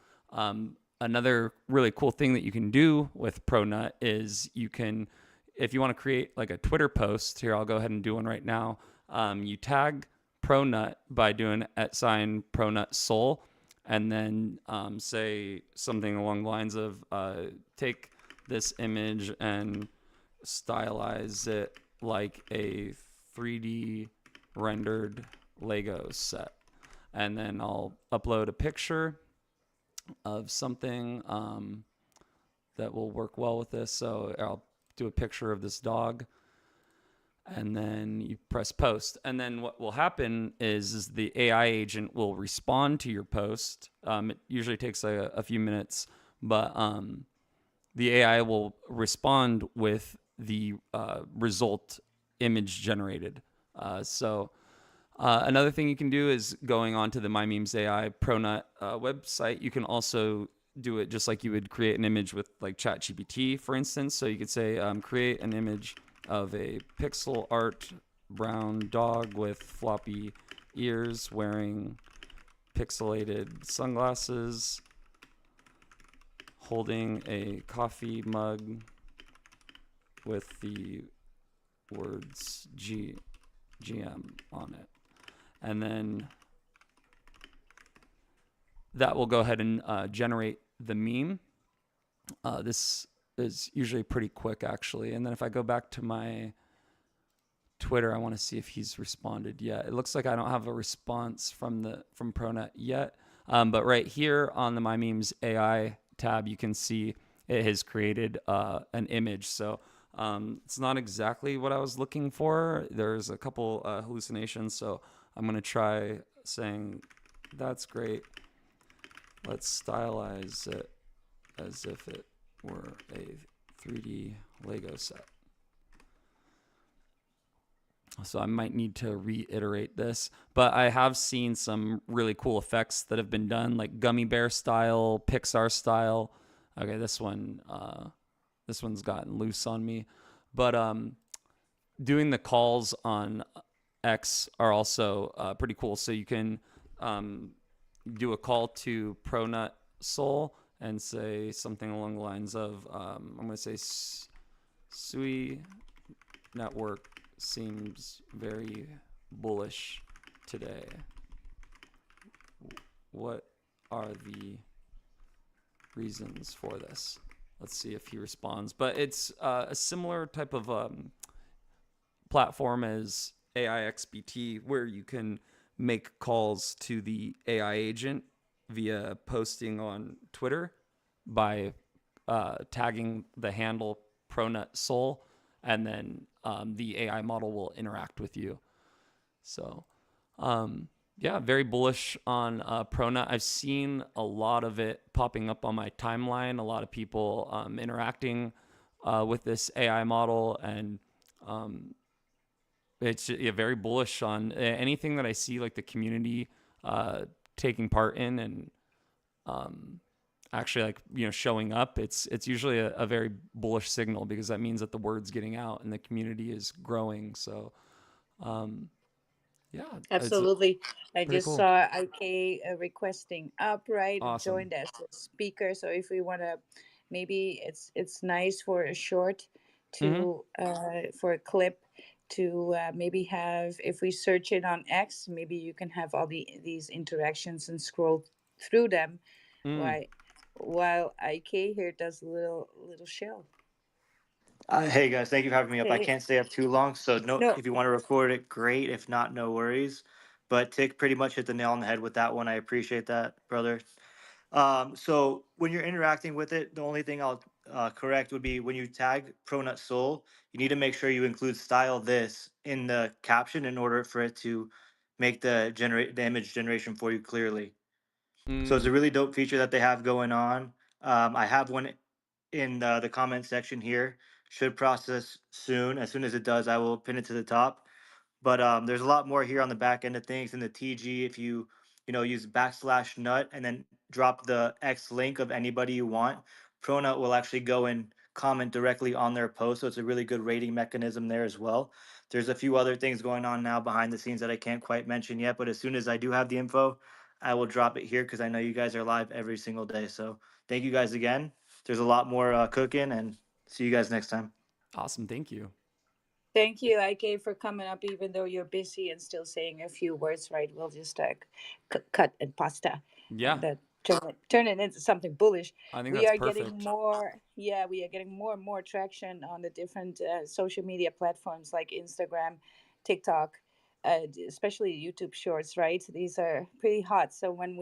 Another really cool thing that you can do with Pronut is you can, if you want to create like a Twitter post, here I'll go ahead and do one right now. You tag Pronut by doing @Pronut Soul, and then say something along the lines of take this image and stylize it like a 3D rendered Lego set. And then I'll upload a picture of something that will work well with this. So I'll do a picture of this dog, and then you press post. And then what will happen is the AI agent will respond to your post. It usually takes a few minutes, but the AI will respond with the result image generated. Another thing you can do is going onto the My Memes AI ProNut website. You can also do it just like you would create an image with like ChatGPT, for instance. So you could say, create an image of a pixel art brown dog with floppy ears wearing pixelated sunglasses holding a coffee mug with the words GM on it. And then that will go ahead and generate the meme. This is usually pretty quick, actually. And then if I go back to my Twitter, I want to see if he's responded yet. It looks like I don't have a response from ProNet yet. But right here on the My Memes AI tab, you can see it has created an image. So it's not exactly what I was looking for. There's a couple hallucinations. So I'm going to try saying, that's great. Let's stylize it as if it were a 3D Lego set. So I might need to reiterate this, but I have seen some really cool effects that have been done, like gummy bear style, Pixar style. Okay, this one's gotten loose on me, but doing the calls on X are also pretty cool. So you can do a call to ProNut Soul and say something along the lines of, I'm going to say, Sui Network seems very bullish today. What are the reasons for this? Let's see if he responds. But it's a similar type of platform as AIXBT, where you can make calls to the AI agent via posting on Twitter by tagging the handle ProNut Soul, and then the AI model will interact with you. So, yeah, very bullish on ProNut. I've seen a lot of it popping up on my timeline, a lot of people interacting with this AI model, and it's very bullish on anything that I see, like the community taking part in and actually showing up. It's usually a very bullish signal, because that means that the word's getting out and the community is growing. So yeah, it's Absolutely. I pretty just cool. saw IK requesting upright Awesome. joined as a speaker. So if we want to, maybe it's nice for a short Mm-hmm. to for a clip to maybe have, if we search it on X, maybe you can have all these interactions and scroll through them Mm. while IK here does a little show. Hey guys, thank you for having me up. I Hey, can't stay up too long, so no, no, if you want to record it, great. If not, no worries. But Tick pretty much hit the nail on the head with that one. I appreciate that, brother. So when you're interacting with it, the only thing I'll correct would be when you tag Pronut Soul, you need to make sure you include style this in the caption in order for it to make the image generation for you clearly. So it's Mm. a really dope feature that they have going on. I have one in the comment section here. Should process soon. As soon as it does, I will pin it to the top. But there's a lot more here on the back end of things in the TG. If you use backslash nut and then drop the X link of anybody you want, Pronut will actually go and comment directly on their post. So it's a really good rating mechanism there as well. There's a few other things going on now behind the scenes that I can't quite mention yet. But as soon as I do have the info, I will drop it here because I know you guys are live every single day. So thank you guys again. There's a lot more cooking, and see you guys next time. Awesome. Thank you. thank you, IK, for coming up, even though you're busy and still saying a few words, right? We'll just cut and pasta Yeah, and turn it into something bullish. I think We that's are getting perfect. more, yeah, we are getting more and more traction on the different social media platforms like Instagram, TikTok, especially YouTube Shorts, right? These are pretty hot. So when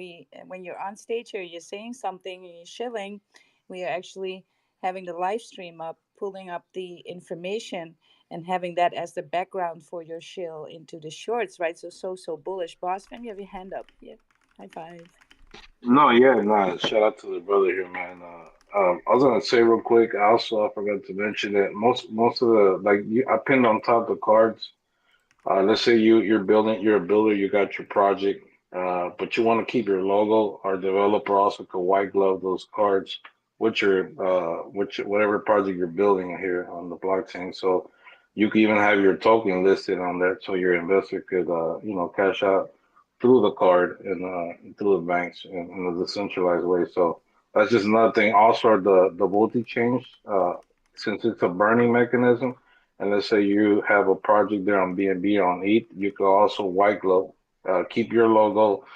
you're on stage or you're saying something and you're shilling, we are actually having the live stream up, pulling up the information and having that as the background for your shill into the shorts, right? So bullish. Boss fam, you have your hand up. Yep. High five. No, yeah, no. Shout out to the brother here, man. I was gonna say real quick. I forgot to mention that most of the I pinned on top the cards. Let's say you're a builder, you got your project, but you want to keep your logo. Our developer also could white glove those cards whatever project you're building here on the blockchain. So you could even have your token listed on there, so your investor could cash out through the card and through the banks in a decentralized way. So that's just another thing. Also, the multi change, since it's a burning mechanism. And let's say you have a project there on BNB or on ETH, you could also white glove, keep your logo,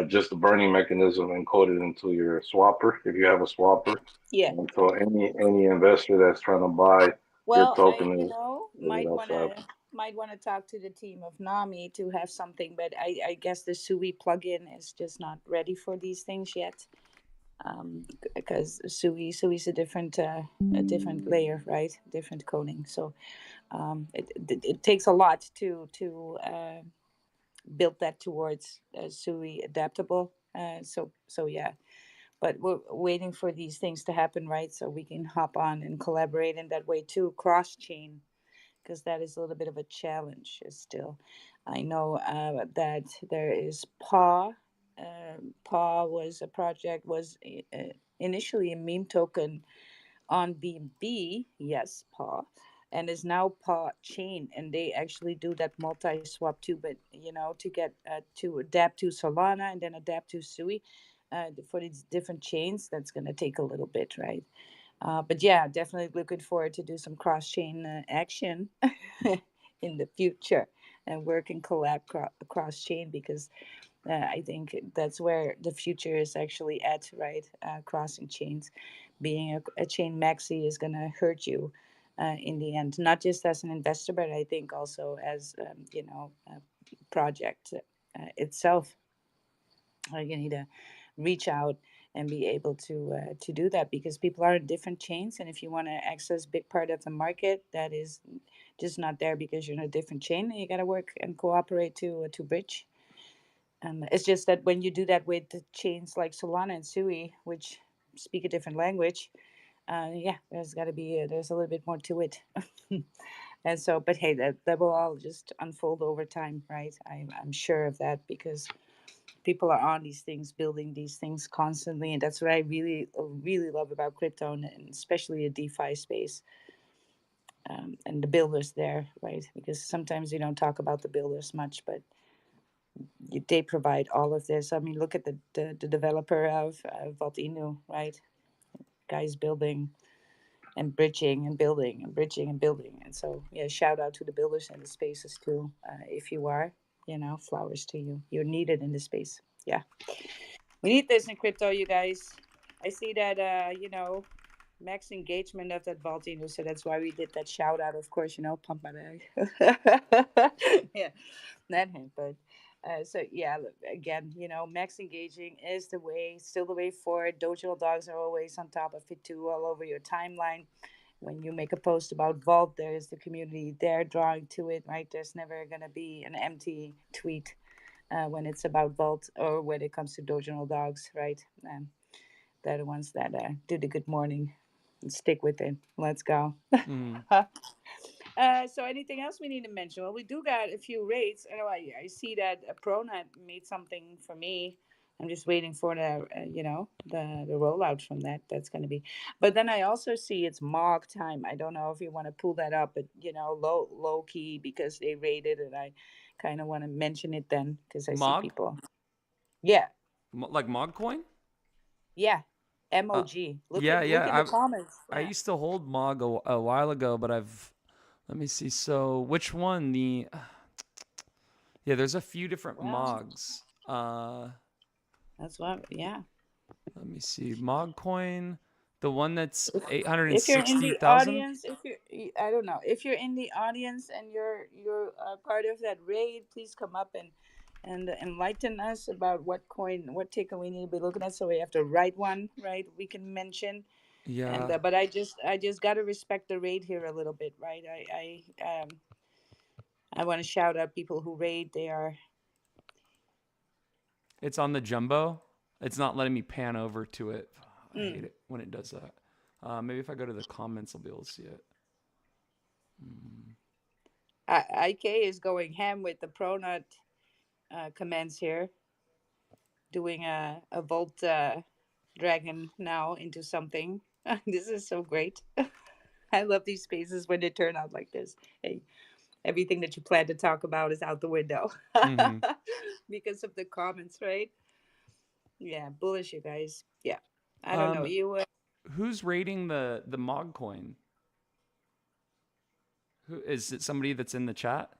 just the burning mechanism encoded into your swapper if you have a swapper. Yeah. And so any investor that's trying to buy your Well, token is might that's wanna talk to the team of Nami to have something, but I guess the Sui plugin is just not ready for these things yet. Because Sui's a different layer, right? Different coding. So it takes a lot to build that towards Sui adaptable. So yeah, but we're waiting for these things to happen, right? So we can hop on and collaborate in that way too, cross chain, because that is a little bit of a challenge still. I know that there is Paw. Paw was a project, was initially a meme token on BNB, yes, Paw, and is now Paw Chain, and they actually do that multi swap too. But to get to adapt to Solana and then adapt to Sui for these different chains, that's going to take a little bit, right? But yeah, definitely looking forward to do some cross chain action in the future and work and collab cross chain, because I think that's where the future is actually at, right? Crossing chains. Being a chain maxi is going to hurt you in the end, not just as an investor, but I think also as, a project itself. You need to reach out and be able to do that, because people are in different chains, and if you want to access big part of the market that is just not there because you're in a different chain, you got to work and cooperate to bridge. It's just that when you do that with the chains like Solana and Sui, which speak a different language, yeah, there's got to be there's a little bit more to it. And so, but hey, that will all just unfold over time, right? I'm sure of that, because people are on these things, building these things constantly, and that's what I really love about crypto, and especially the DeFi space, and the builders there, right? Because sometimes we don't talk about the builders much, but they provide all of this. I mean, look at the developer of Vault Inu, right? Guys building and bridging and building and bridging and building. And so, yeah, shout out to the builders and the spaces too. If you are, flowers to you. You're needed in the space. Yeah. We need this in crypto, you guys. I see that, max engagement of that Valtino, so that's why we did that shout out. Of course, pump my bag. Yeah, not him, but so yeah. Look, again, max engaging is the way, still the way forward. Dojo dogs are always on top of it too, all over your timeline. When you make a post about Vault, there is the community there drawing to it, right? There's never gonna be an empty tweet when it's about Vault or when it comes to Dojo dogs, right? They're the ones that do the good morning and stick with it. Let's go. Mm. So anything else we need to mention? Well, we do got a few rates. I see that Pronat made something for me. I'm just waiting for the rollout from that. That's going to be. But then I also see it's Mog time. I don't know if you want to pull that up, but low key, because they rated it. I kind of want to mention it then, because I see Mog, people. Yeah, like Mogcoin. yeah. Uh, MOG. yeah, Look in the yeah. comments. I Yeah. used to hold Mog a while ago, but I've let me see. So which one? The yeah, there's a few different Well, Mogs. that's what. Yeah. Let me see. Mogcoin, the one that's eight hundred and If you're in sixty the thousand. audience, if you're, I don't know, if you're in the audience and you're part of that raid, please come up and enlighten us about what coin, what ticker we need to be looking at. So we have to write one, right? We can mention. And Yeah, but I just got to respect the raid here a little bit, right? I want to shout out people who raid. They are. it's on the jumbo. It's not letting me pan over to it. I hate Mm, it when it does that. Maybe if I go to the comments, I'll be able to see it. Mm. IK is going ham with the pronut commands here, doing a volt dragon now into something. This is so great. I love these spaces when they turn out like this. Hey, everything that you plan to talk about is out the window Mm-hmm. because of the comments, right? Yeah, bullish, you guys. Yeah, I don't know Um, you. who's rating the Mog coin? Who is it? Somebody that's in the chat?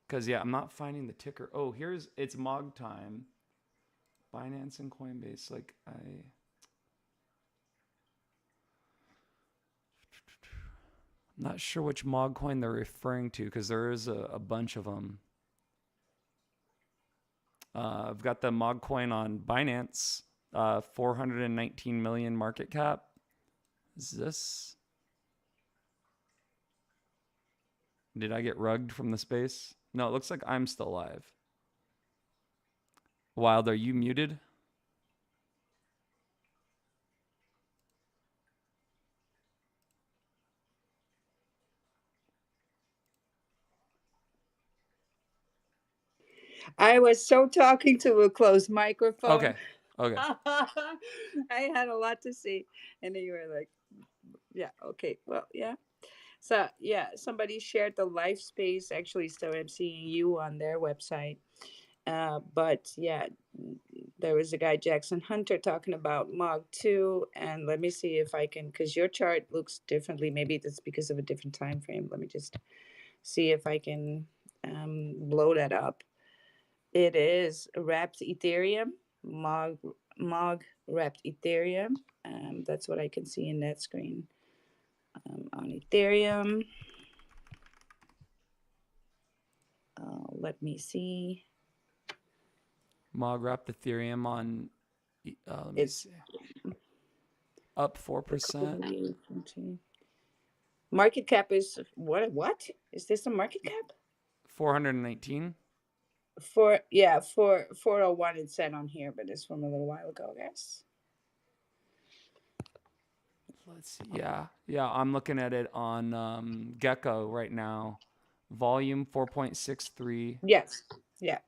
Because yeah, I'm not finding the ticker. Oh, here's it's Mog time. Binance and Coinbase. Like I'm not sure which Mog coin they're referring to because there is a bunch of them. I've got the Mog coin on Binance. 419 million market cap. Is this? Did I get rugged from the space? No, it looks like I'm still live. Wild, are you muted? I was so talking to a closed microphone. Okay. Okay. I had a lot to say, and then you were like, "Yeah, okay, well, yeah." So yeah, somebody shared the live space. Actually, so I'm seeing you on their website. But yeah, there was a guy Jackson Hunter talking about Mog 2, and let me see if I can, because your chart looks differently. Maybe that's because of a different time frame. Let me just see if I can blow that up. It is wrapped Ethereum, Mog wrapped Ethereum. That's what I can see in that screen on Ethereum. Let me see. Mog wrapped Ethereum on. Let me It's see. Up 4%. market cap is what? What is this? A market cap 419. for? Yeah, for 401. It said on here, but it's from a little while ago, I guess. Let's see. Yeah. Yeah. I'm looking at it on Gecko right now. Volume 4.63. Yes. Yeah.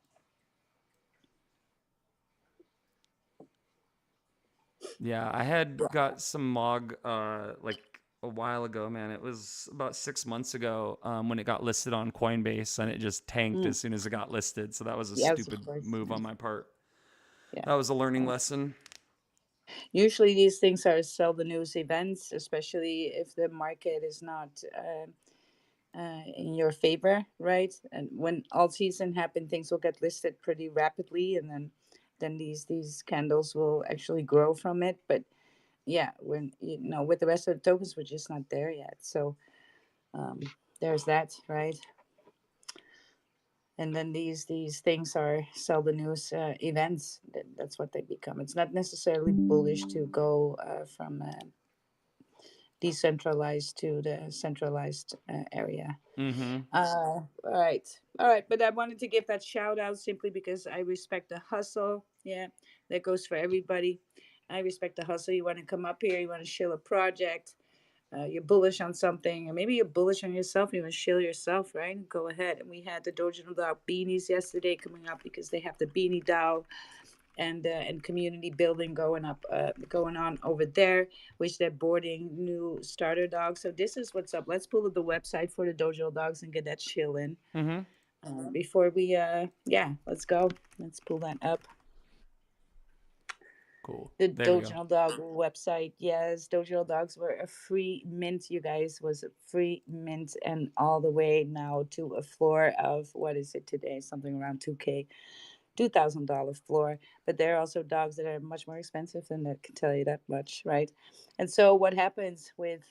Yeah. I had got some Mog like a while ago, man. It was about 6 months ago when it got listed on Coinbase and it just tanked Mm. as soon as it got listed. So that was a Yes, of stupid course. move on my part. Yeah. That was a learning lesson. Usually, these things are sell the news events, especially if the market is not in your favor, right? And when all season happen, things will get listed pretty rapidly, and then these candles will actually grow from it. But yeah, when with the rest of the tokens, we're just not there yet. So um, there's that, right? And then these things are sell the news events. That's what they become. It's not necessarily bullish to go from decentralized to the centralized area. Mm-hmm. All right. But I wanted to give that shout out simply because I respect the hustle. Yeah, that goes for everybody. I respect the hustle. You want to come up here, you want to shill a project, you're bullish on something, or maybe you're bullish on yourself, you want to shill yourself, right? Go ahead. And we had the Dojo Dog beanies yesterday coming up because they have the beanie DAO and community building going on over there, which they're boarding new starter dogs. So this is what's up. Let's pull up the website for the Dojo Dogs and get that chill in Mm-hmm. before we yeah, let's go. Let's pull that up. Cool. The There we go. Dojo Dog website. Yes, Dojo Dogs were a free mint, you guys, was a free mint, and all the way now to a floor of what is it today? Something around 2K. $2,000 floor, but there are also dogs that are much more expensive than that, can tell you that much, right? And so what happens with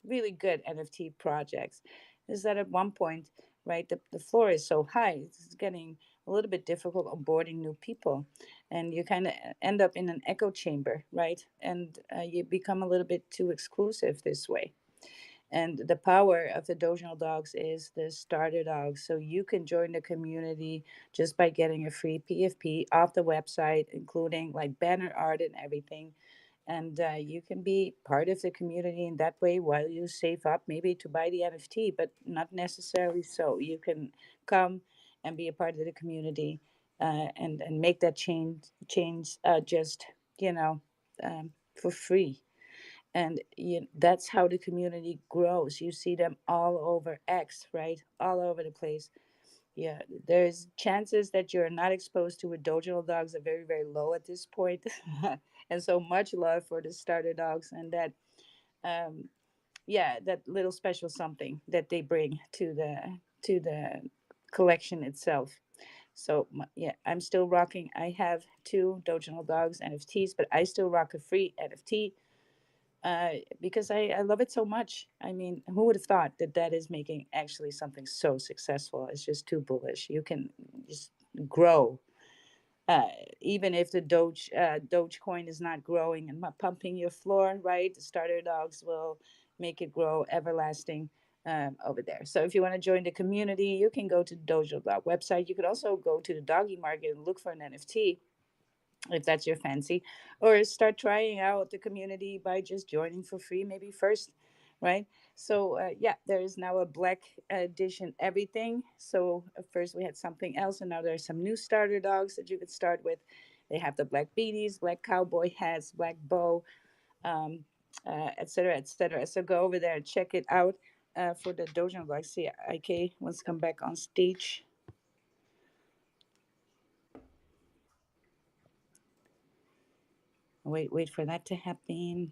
really good NFT projects is that at one point right? The floor is so high, it's getting a little bit difficult onboarding new people, and you kind of end up in an echo chamber, right? And you become a little bit too exclusive this way. And the power of the Dojo Dogs is the starter dogs. So you can join the community just by getting a free PFP off the website, including like banner art and everything. And you can be part of the community in that way while you save up maybe to buy the NFT, but not necessarily so. You can come and be a part of the community, and make that change just, you know, for free. And that's how the community grows. You see them all over X, right? All over the place. Yeah, there's chances that you're not exposed to a dojo dogs are very, very low at this point. And so much love for the starter dogs, and that um yeah, that little special something that they bring to the collection itself. So yeah, I'm still rocking. I have two dojo dogs NFTs, but I still rock a free NFT, because I love it so much. I mean, who would have thought that that is making actually something so successful? It's just too bullish. You can just grow, uh, even if the Dogecoin is not growing and not pumping your floor, right? The starter dogs will make it grow everlasting, over there. So if you want to join the community, you can go to the Dojo Dog website. You could also go to the doggy market and look for an NFT if that's your fancy, or start trying out the community by just joining for free, maybe first, right? So yeah, there is now a black edition everything. So at first we had something else, and now there's some new starter dogs that you could start with. They have the black beanies, black cowboy hats, black bow, um, etc., etc. So go over there and check it out, for the dojo dogs. See, IK wants to come back on stage. Wait for that to happen.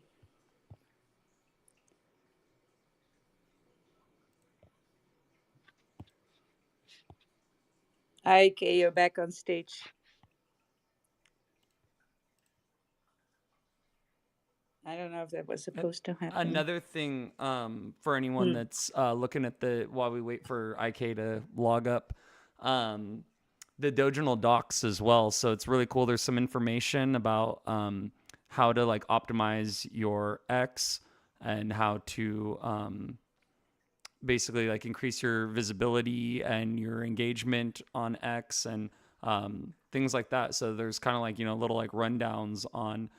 IK, you're back on stage. I don't know if that was And supposed to happen. another thing, for anyone Hmm. that's looking at the while we wait for IK to log up, um, the Dojonal docs as well. So it's really cool. There's some information about how to like optimize your X and how to basically like increase your visibility and your engagement on X and things like that. So there's kind of like, little like rundowns on,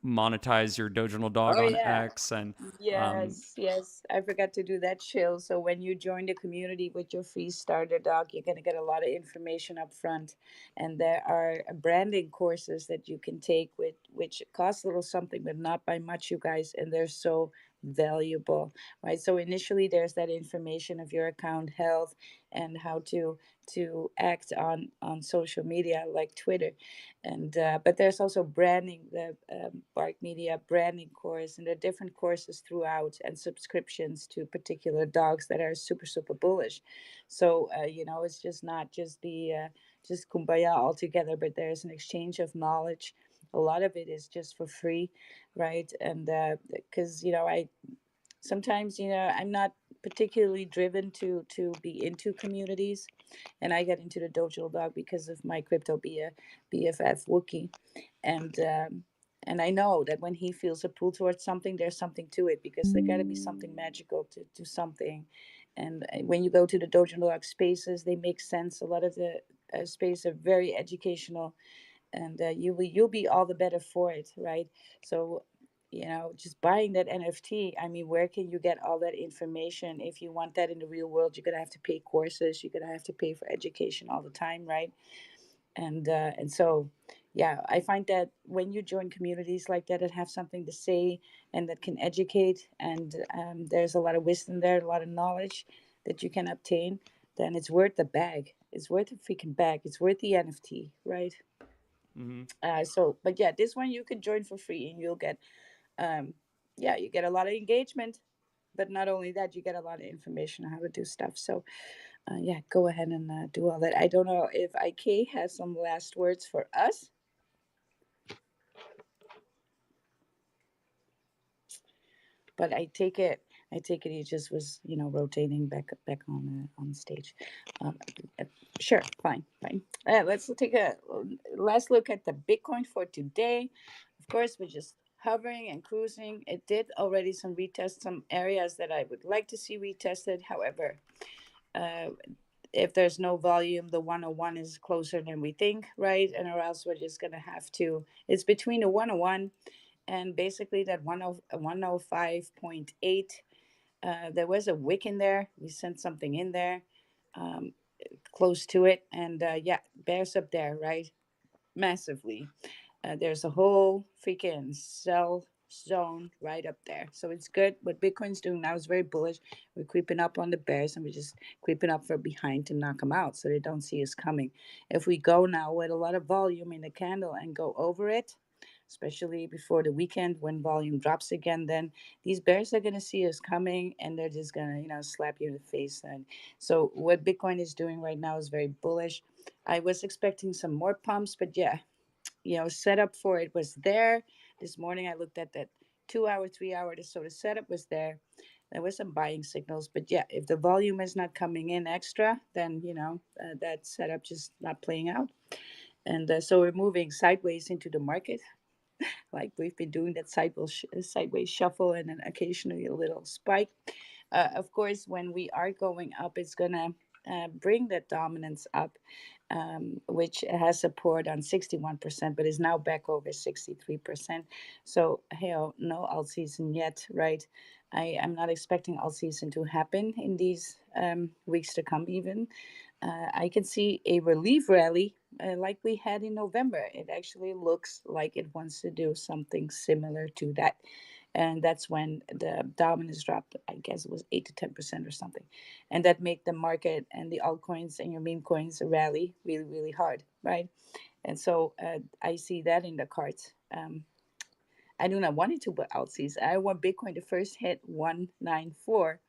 monetize your Dojonal dog Oh on yeah. X and um, Yes, yes. I forgot to do that, chill. So when you join the community with your free starter dog, you're gonna get a lot of information up front. And there are branding courses that you can take with which cost a little something, but not by much, you guys, and they're so valuable. Right. So initially there's that information of your account health and how to act on social media like Twitter. And but there's also branding, the Bark Media branding course, and there are different courses throughout, and subscriptions to particular dogs that are super super bullish. So it's just not just the just kumbaya altogether, but there's an exchange of knowledge. A lot of it is just for free, right? And because I sometimes, I'm not particularly driven to be into communities, and I got into the dojo dog because of my crypto BFF Wookie, and and I know that when he feels a pull towards something, there's something to it, because there got to be something magical to something. And when you go to the dojo dog spaces, they make sense. A lot of the space are very educational, and you'll be all the better for it, right? So just buying that NFT, I mean, where can you get all that information? If you want that in the real world, you're gonna have to pay courses, you're gonna have to pay for education all the time, right? And so yeah, I find that when you join communities like that have something to say and that can educate, and there's a lot of wisdom there, a lot of knowledge that you can obtain, then it's worth the bag. It's worth the freaking bag. It's worth the NFT, right? mhm. So, but yeah, this one you can join for free, and you'll get, um, yeah, you get a lot of engagement. But not only that, you get a lot of information on how to do stuff. So, yeah, go ahead and do all that. I don't know if IK has some last words for us, but I take it I take it he just was, rotating back on the stage. Um, uh, sure, fine. Let's take a last look at the Bitcoin for today. Of course, we're just hovering and cruising. It did already some retest some areas that I would like to see retested. However, uh, if there's no volume, the 101 is closer than we think, right? And or else we're just gonna have to. It's between the 101 and basically that 105.8. There was a wick in there. We sent something in there, um, close to it, and yeah, bears up there, right? Massively. There's a whole freaking sell zone right up there. So it's good. What Bitcoin's doing now is very bullish. We're creeping up on the bears and we're just creeping up from behind to knock them out so they don't see us coming. If we go now with a lot of volume in the candle and go over it, especially before the weekend when volume drops again, then these bears are going to see us coming and they're just going to, slap you in the face. And so what Bitcoin is doing right now is very bullish. I was expecting some more pumps, but yeah, setup for it was there. This morning I looked at that 2 hour, 3 hour, so the setup was there. There was some buying signals, but yeah, if the volume is not coming in extra, then that setup just not playing out. And so we're moving sideways into the market, like we've been doing that sideways shuffle and then occasionally a little spike. Of course, when we are going up, it's gonna bring that dominance up, which has support on 61%, but is now back over 63%. So, hell, no alt season yet, right? I'm not expecting alt season to happen in these weeks to come, even. I can see a relief rally like we had in November. It actually looks like it wants to do something similar to that. And that's when the dominance dropped, I guess it was 8 to 10% or something. And that made the market and the altcoins and your meme coins rally really, really hard, right? And so I see that in the cards. I do not want it to put alt season. I want Bitcoin to first hit 194,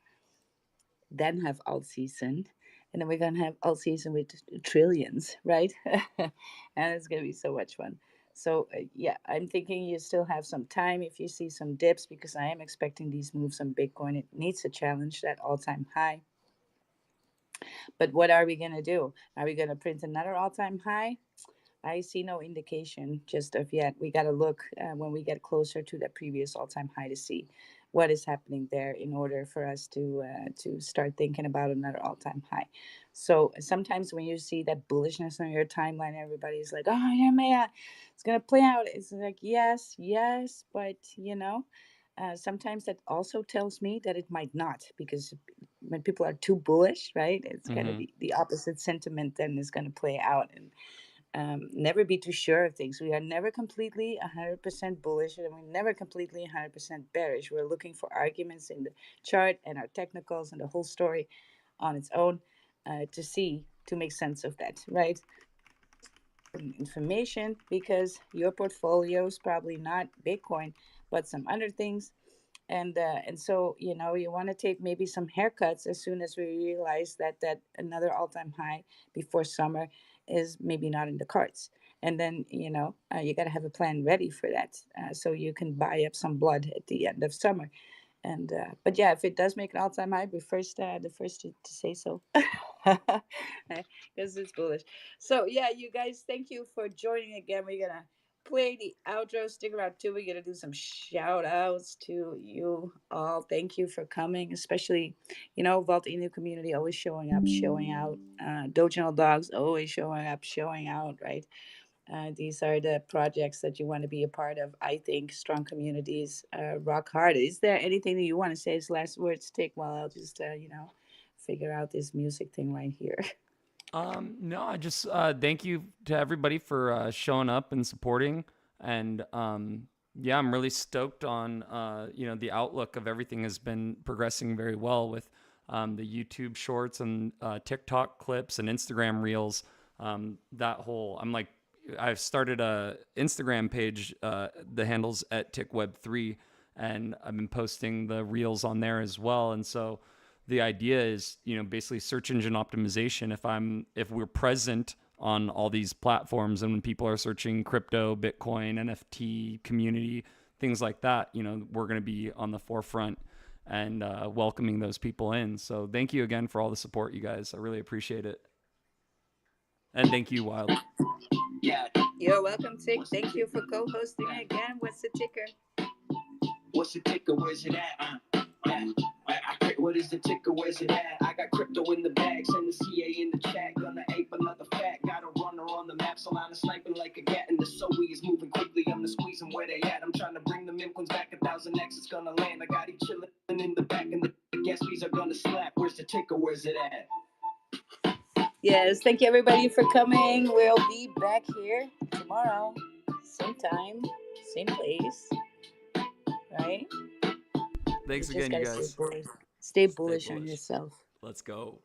then have alt season, and then we're gonna have alt season with trillions, right? And it's gonna be so much fun. So yeah, I'm thinking you still have some time if you see some dips, because I am expecting these moves on Bitcoin. It needs to challenge that all-time high. But what are we gonna do? Are we gonna print another all-time high? I see no indication just of yet. We got to look when we get closer to that previous all-time high to see what is happening there in order for us to start thinking about another all-time high. So sometimes when you see that bullishness on your timeline, everybody's like, "Oh yeah, man, it's gonna play out." It's like yes, yes, but sometimes that also tells me that it might not, because when people are too bullish, right, it's gonna Mm-hmm. be the opposite sentiment then is gonna play out. And never be too sure of things. We are never completely 100% bullish and we're never completely 100% bearish. We're looking for arguments in the chart and our technicals and the whole story on its own to make sense of that, right? Information, because your portfolio is probably not Bitcoin, but some other things. And so you want to take maybe some haircuts as soon as we realize that another all-time high before summer is maybe not in the cards. And then you got to have a plan ready for that, so you can buy up some blood at the end of summer. And but yeah, if it does make an all-time high, we're the first to say so. Because it's bullish. So yeah, you guys, thank you for joining again. We're gonna play the outro. Stick around too. We're gonna do some shout outs to you all. Thank you for coming, especially Vault Inu community always showing up, showing out. Dojo Dogs always showing up, showing out, right? These are the projects that you want to be a part of. I think strong communities rock hard. Is there anything that you want to say as last words, Tic? While I'll just figure out this music thing right here. No, I just thank you to everybody for showing up and supporting. And yeah, I'm really stoked on the outlook of everything has been progressing very well with the YouTube shorts and TikTok clips and Instagram reels. I'm like, I've started a Instagram page. The handle's at TicWeb3, and I've been posting the reels on there as well. And so the idea is, basically search engine optimization. If we're present on all these platforms, and when people are searching crypto, Bitcoin, NFT, community, things like that, we're going to be on the forefront. and welcoming those people in. So thank you again for all the support, you guys. I really appreciate it. And thank you, Wild. You're welcome, Tic. Thank you for co-hosting again. What's the ticker? What's the ticker? Where's it at? What is the ticker? Where's it at? I got crypto in the bag, send the CA in the chat. Gonna ape another fact. Got a runner on the map, Solana sniping like a gat. And the SOE is moving quickly. I'm the squeezing where they at. I'm trying to bring the Mimquins back. 1,000x is gonna land. I got it chilling in the back, and the gas fees are gonna slap. Where's the ticker? Where's it at? Yes, thank you everybody for coming. We'll be back here tomorrow, same time, same place, right? Thanks You just again, you gotta guys. stay bullish on bullish. yourself. Let's go.